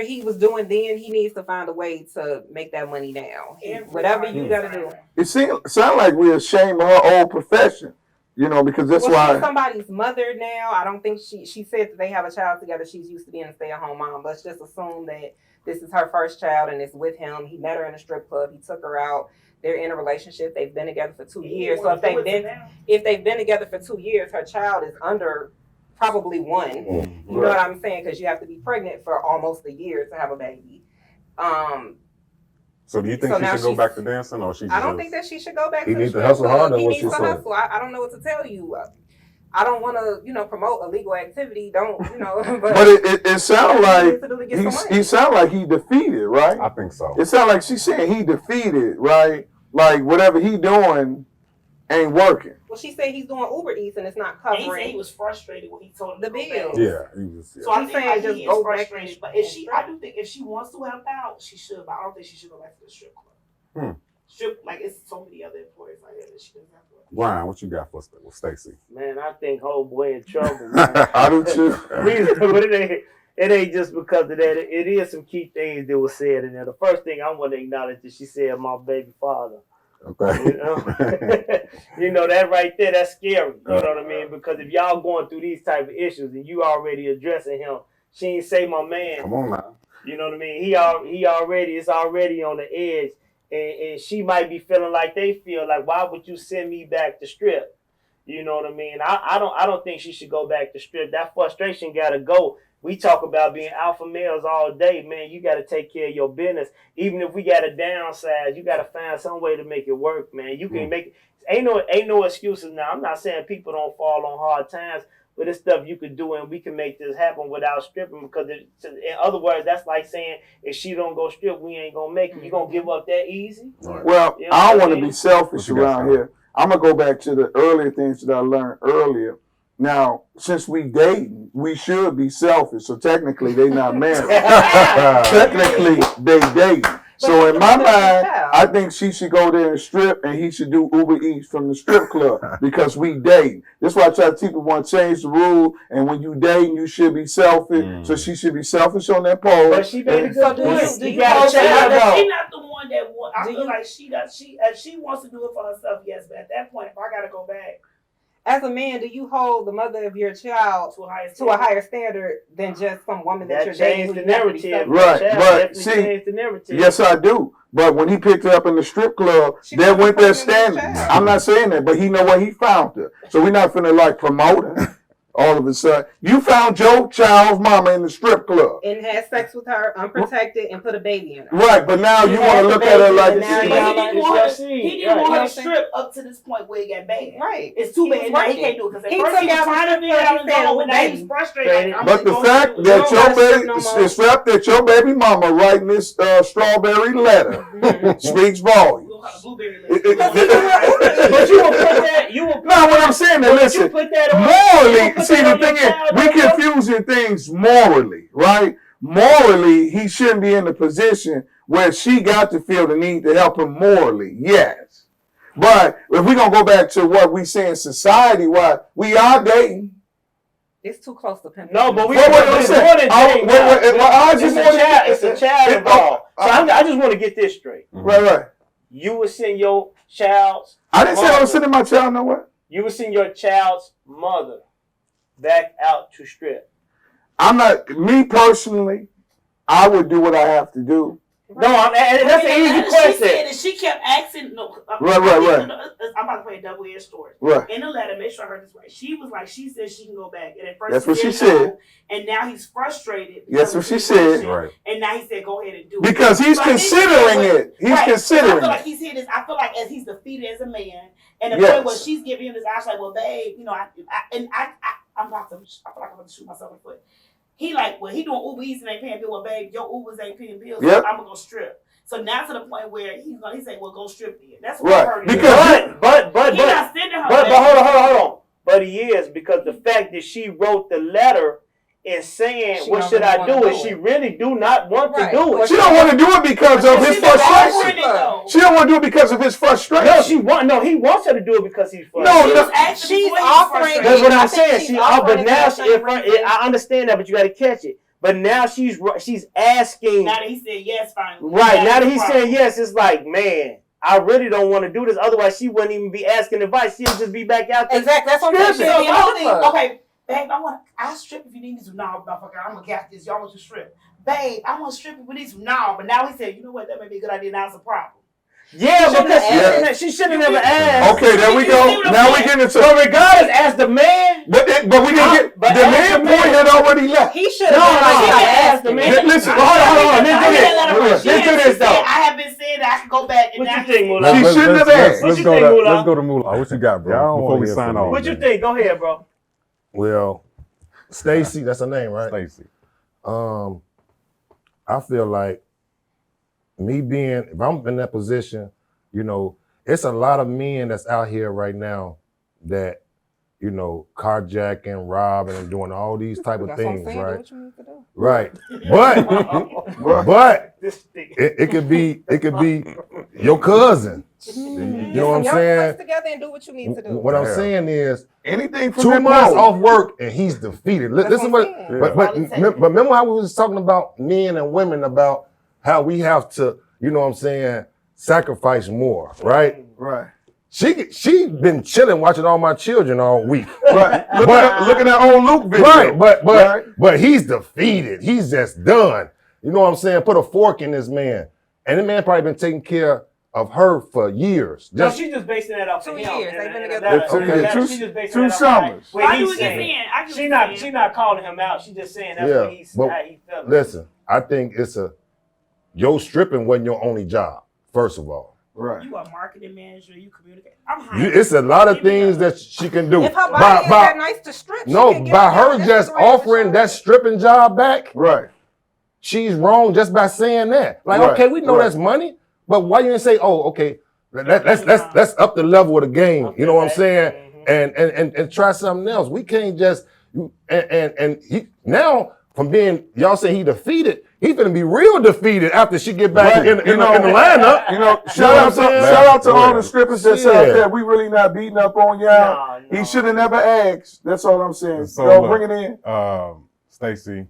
he was doing then, he needs to find a way to make that money now. Whatever you got to do. It sound like we're ashamed of her old profession, because that's She's why. somebody's mother now. I don't think she said that they have a child together. She's used to being a stay-at-home mom. Let's just assume that this is her first child and it's with him. He met her in a strip club. He took her out. They're in a relationship. They've been together for 2 years. So if they've been together for 2 years, her child is under probably 1. You know what I'm saying? Because you have to be pregnant for almost a year to have a baby. So do you think she should go back to dancing, or she? I don't think that she should go back. He to the needs to strip hustle club. harder. He What needs she to said. hustle. I don't know what to tell you. I don't want to, promote illegal activity. Don't, But it sounds like he sound like he defeated, right? I think so. It sounds like she's saying he defeated, right? Like whatever he doing ain't working. Well, she said he's doing Uber Eats and it's not And he said covering he was frustrated when he told him the to go back. bills. Yeah, he was. So I He's think saying like, just he go is back frustrated. and- But I do think if she wants to help out, she should. But I don't think she should go back to the strip club. Strip, like it's so many other employees out here that she doesn't have to. Brian, what you got for Stacy? Man, I think whole boy in trouble, man. I do too. But it ain't just because of that. It is some key things that were said in there. The first thing I want to acknowledge is she said my baby father. Okay. That right there, that's scary. You know what I mean? Because if y'all going through these type of issues and you already addressing him, she ain't say my man. Come on now. You know what I mean? He already is already on the edge, and she might be feeling like they feel like, why would you send me back to strip? You know what I mean? I don't think she should go back to strip. That frustration gotta go. We talk about being alpha males all day, man. You got to take care of your business. Even if we got to downsize, you got to find some way to make it work, man. You can make it. Ain't no excuses now. I'm not saying people don't fall on hard times, but it's stuff you could do, and we can make this happen without stripping. Because in other words, that's like saying if she don't go strip, we ain't gonna make it. You gonna give up that easy? Right. Well, You know I don't what I want to mean? be selfish What you got, around Sean? here. I'm gonna go back to the earlier things that I learned earlier. Now, since we dating, we should be selfish. So technically, they not married. Technically, they dating. So in my mind, I think she should go there and strip, and he should do Uber Eats from the strip club because we date. That's why I try to teach people want to change the rule. And when you dating, you should be selfish. So she should be selfish on that pole. But she made a good So do point. you gotta hold check that her out. She's not the one that want. I Do feel you- like if she wants to do it for herself, yes. But at that point, if I gotta go back, as a man, do you hold the mother of your child to a higher standard than just some woman that you're dating? Changed the narrative. Right, but Definitely see, changed the narrative. yes, I do. But when he picked her up in the strip club, there went their standing. I'm not saying that, but he know where he found her. So we're not finna like promote her. All of a sudden, you found your child's mama in the strip club and had sex with her unprotected and put a baby in her. right, but now you want to look at her like this. He didn't want her to strip up to this point where it got bad. Right. It's too bad. Now he can't do it because at first he was trying to figure out his own, but now he's frustrated. But the fact that your baby mama writing this strawberry letter speaks volumes. But you will put that. No, what I'm saying is, listen, morally, see, the thing is, we confusing things morally, right? Morally, he shouldn't be in the position where she got to feel the need to help him morally, yes. But if we're going to go back to what we say in society-wise, we are dating. It's too close to pimping. No, but it's a child involved. So I just want to get this straight. Right. You would send your child's I didn't say I was sending my child nowhere. You would send your child's mother back out to strip. I'm not, me personally, I would do what I have to do. No, that's an easy question. She said that she kept asking. Right. I'm about to play a double-edged story. Right. In the letter, make sure I heard this right. She was like, she said she can go back. And at first that's what she said. No, and now he's frustrated. That's what she said. Right. And now he said, go ahead and do it. Because he's considering it. He's considering it. I feel like he's here this. I feel like as he's defeated as a man. And the point where she's giving him this, I was like, well, babe, I'm about to, I feel like I'm going to shoot myself in the foot. He like, well, he doing Uber Eats and ain't paying bills. Well, babe, your Ubers ain't paying bills. So I'm gonna go strip. So now to the point where he say, well, go strip then. That's what I heard. But not sending her. But hold on. But he is, because the fact that she wrote the letter and saying, what should I do? And she really do not want to do it. She don't want to do it because of his frustration. She don't want to do it because of his frustration. He wants her to do it because he's frustrated. No, she's offering. That's what I'm saying. But now I understand that, but you got to catch it. But now she's asking. Now that he said yes, finally. Right. Now that he's saying yes, it's like, man, I really don't want to do this. Otherwise, she wouldn't even be asking advice. She'd just be back out there. Exactly. That's what I'm saying. Okay. Babe, I'll strip if you need me to. No, motherfucker, I'm gonna get this. Y'all want to strip. Babe, I want to strip if we need to. No, but now he said, you know what? That may be a good idea. Now it's a problem. Yeah, because she should have never asked. Okay, there we go. Now we get into. But regardless, as the man. But we didn't get. The man point had already left. He should have asked the man. Listen, hold on. Let's do this though. I have been saying that I can go back. What you think, Moolah? She shouldn't have asked. Let's go to Moolah. What you got, bro? Before we sign off. What you think? Go ahead, bro. Well, Stacy, that's her name, right? Stacy. I feel like if I'm in that position, it's a lot of men that's out here right now that, carjacking, robbing, and doing all these type of things, right? What you need to do. Right. But it could be your cousin. You know what I'm saying? Together and do what you need to do. What I'm saying is, anything from 2 months off work and he's defeated. Listen, but remember how we was talking about men and women about how we have to, sacrifice more, right? Right. She been chilling watching all my children all week. Right. Looking at old Luke video. Right. But he's defeated. He's just done. You know what I'm saying? Put a fork in this man. And the man probably been taking care of her for years. She's just basing that off 2 him. years. They've been together. Okay, 2 summers. She's not calling him out. She's just saying that's what how he felt. Listen, I think your stripping wasn't your only job, first of all. Right. You are marketing manager. You communicate. It's a lot of things that she can do. If her body is that nice to strip, by her just offering that stripping job back, right? She's wrong just by saying that. Like, okay, we know that's money, but why you didn't say, oh, okay, let's up the level of the game. You know what I'm saying? And try something else. We can't just and he now from being y'all say he defeated. He's gonna be real defeated after she get back in the lineup. Shout out to all the strippers that's out there. We really not beating up on y'all. No. He should have never asked. That's all I'm saying. So bring it in. Stacy,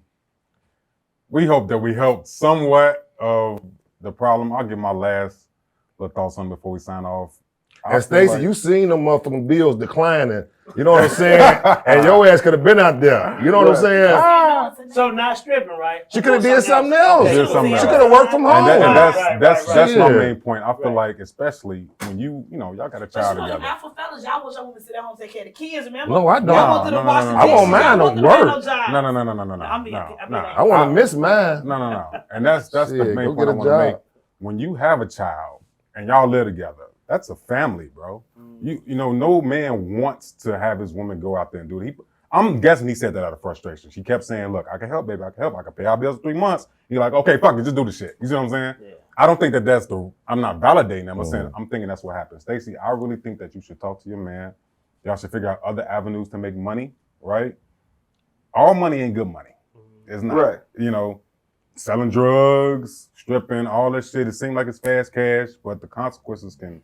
we hope that we helped somewhat of the problem. I'll give my last little thoughts on it before we sign off. I And feel Stacey, like- you seen them motherfucking bills declining. You know what I'm saying? And your ass could have been out there. You know what I'm saying? So not stripping, right? She could have did something else. Did something She else. could have worked from home. And Right, that's right. my Yeah. main point. I feel like, especially when y'all got a But child you know, them together. alpha fellas, y'all want your women to sit at home and take care of the kids, remember? No, I don't. Y'all want them to No, wash no, the no, I dishes. want mine Y'all to want them to have work. no job. No. I I want to miss mine. No. And that's the Shit, main go point I get a want to make. job. When you have a child and y'all live together, that's a family, bro. You know, no man wants to have his woman go out there and do it. I'm guessing he said that out of frustration. She kept saying, look, I can help, baby, I can help. I can pay our bills for 3 months. You're like, okay, fuck it, just do the shit. You see what I'm saying? Yeah. I don't think that's I'm not validating that. I'm thinking that's what happened. Stacey, I really think that you should talk to your man. Y'all should figure out other avenues to make money, right? All money ain't good money. It's not. Right. You know, selling drugs, stripping, all that shit. It seems like it's fast cash, but the consequences can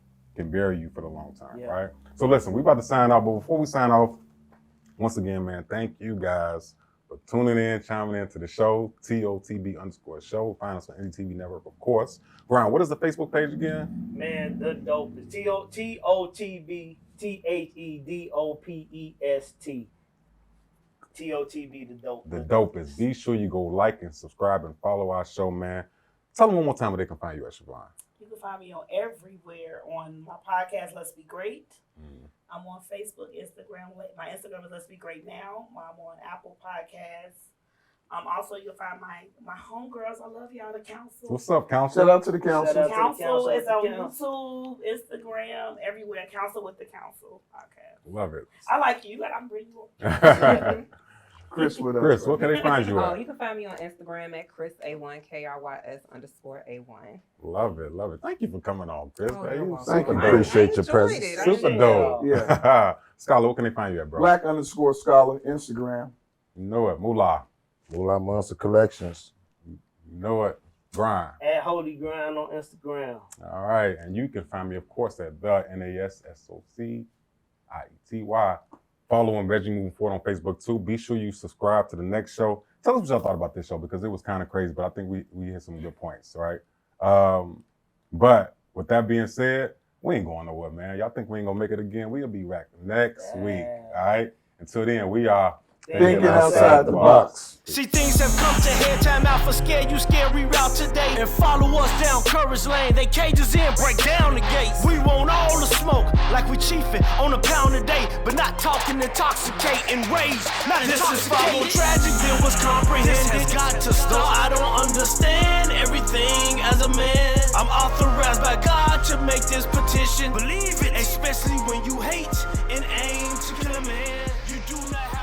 bury you for the long time, right? So listen, we about to sign off, but before we sign off, once again, man, thank you guys for tuning in, chiming in to the show, TOTB_show. Find us on any TV network, of course. Brian, what is the Facebook page again? Man, the dope is TOTB THEDOPEST. TOTB, the dope. The dope is. Be sure you go like and subscribe and follow our show, man. Tell them one more time where they can find you at, Shjavon. You can find me on everywhere on my podcast, Let's Be Great. I'm on Facebook, Instagram. My Instagram is Let's Be Great Now. I'm on Apple Podcasts. Also, you'll find my homegirls. I love y'all, the council. What's up, Council? Shout out to the council. Shout out. Council is on Council. YouTube, Instagram, everywhere. Council with the Council podcast. Love it. I like you. I'm bringing you up. Krys with us. Chris, where can they find you Oh, at? you can find me on Instagram at Krys KRYS_A1. Love it, love it. Thank you for coming on, Chris. Oh, man. you're You welcome. super Thank you. dope. Appreciate your enjoyed presence. it. I Super appreciate dope. Yeah. Scholar, where can they find you at, bro? Black_scholar, Instagram. You know it. Moolah. Moolah Monster Collections. You know it. Brian. At Holy Grind on Instagram. All right. And you can find me, of course, at the NASSOCIETY. Follow and Reggie Moving Forward on Facebook, too. Be sure you subscribe to the next show. Tell us what y'all thought about this show, because it was kind of crazy, but I think we hit some good points, right? But with that being said, we ain't going nowhere, man. Y'all think we ain't going to make it again? We'll be back next week, all right? Until then, we are Thinking outside the box. See, things have come to head. Time out for scare you, scary route today. And follow us down Courage Lane. They cages in, break down the gates. We want all the smoke, like we chiefing on a pound a day. But not talking intoxicating rage. Not this is far more tragic than was comprehended. This has got to stop. I don't understand everything as a man. I'm authorized by God to make this petition. Believe it, especially when you hate and aim to kill a man. You do not have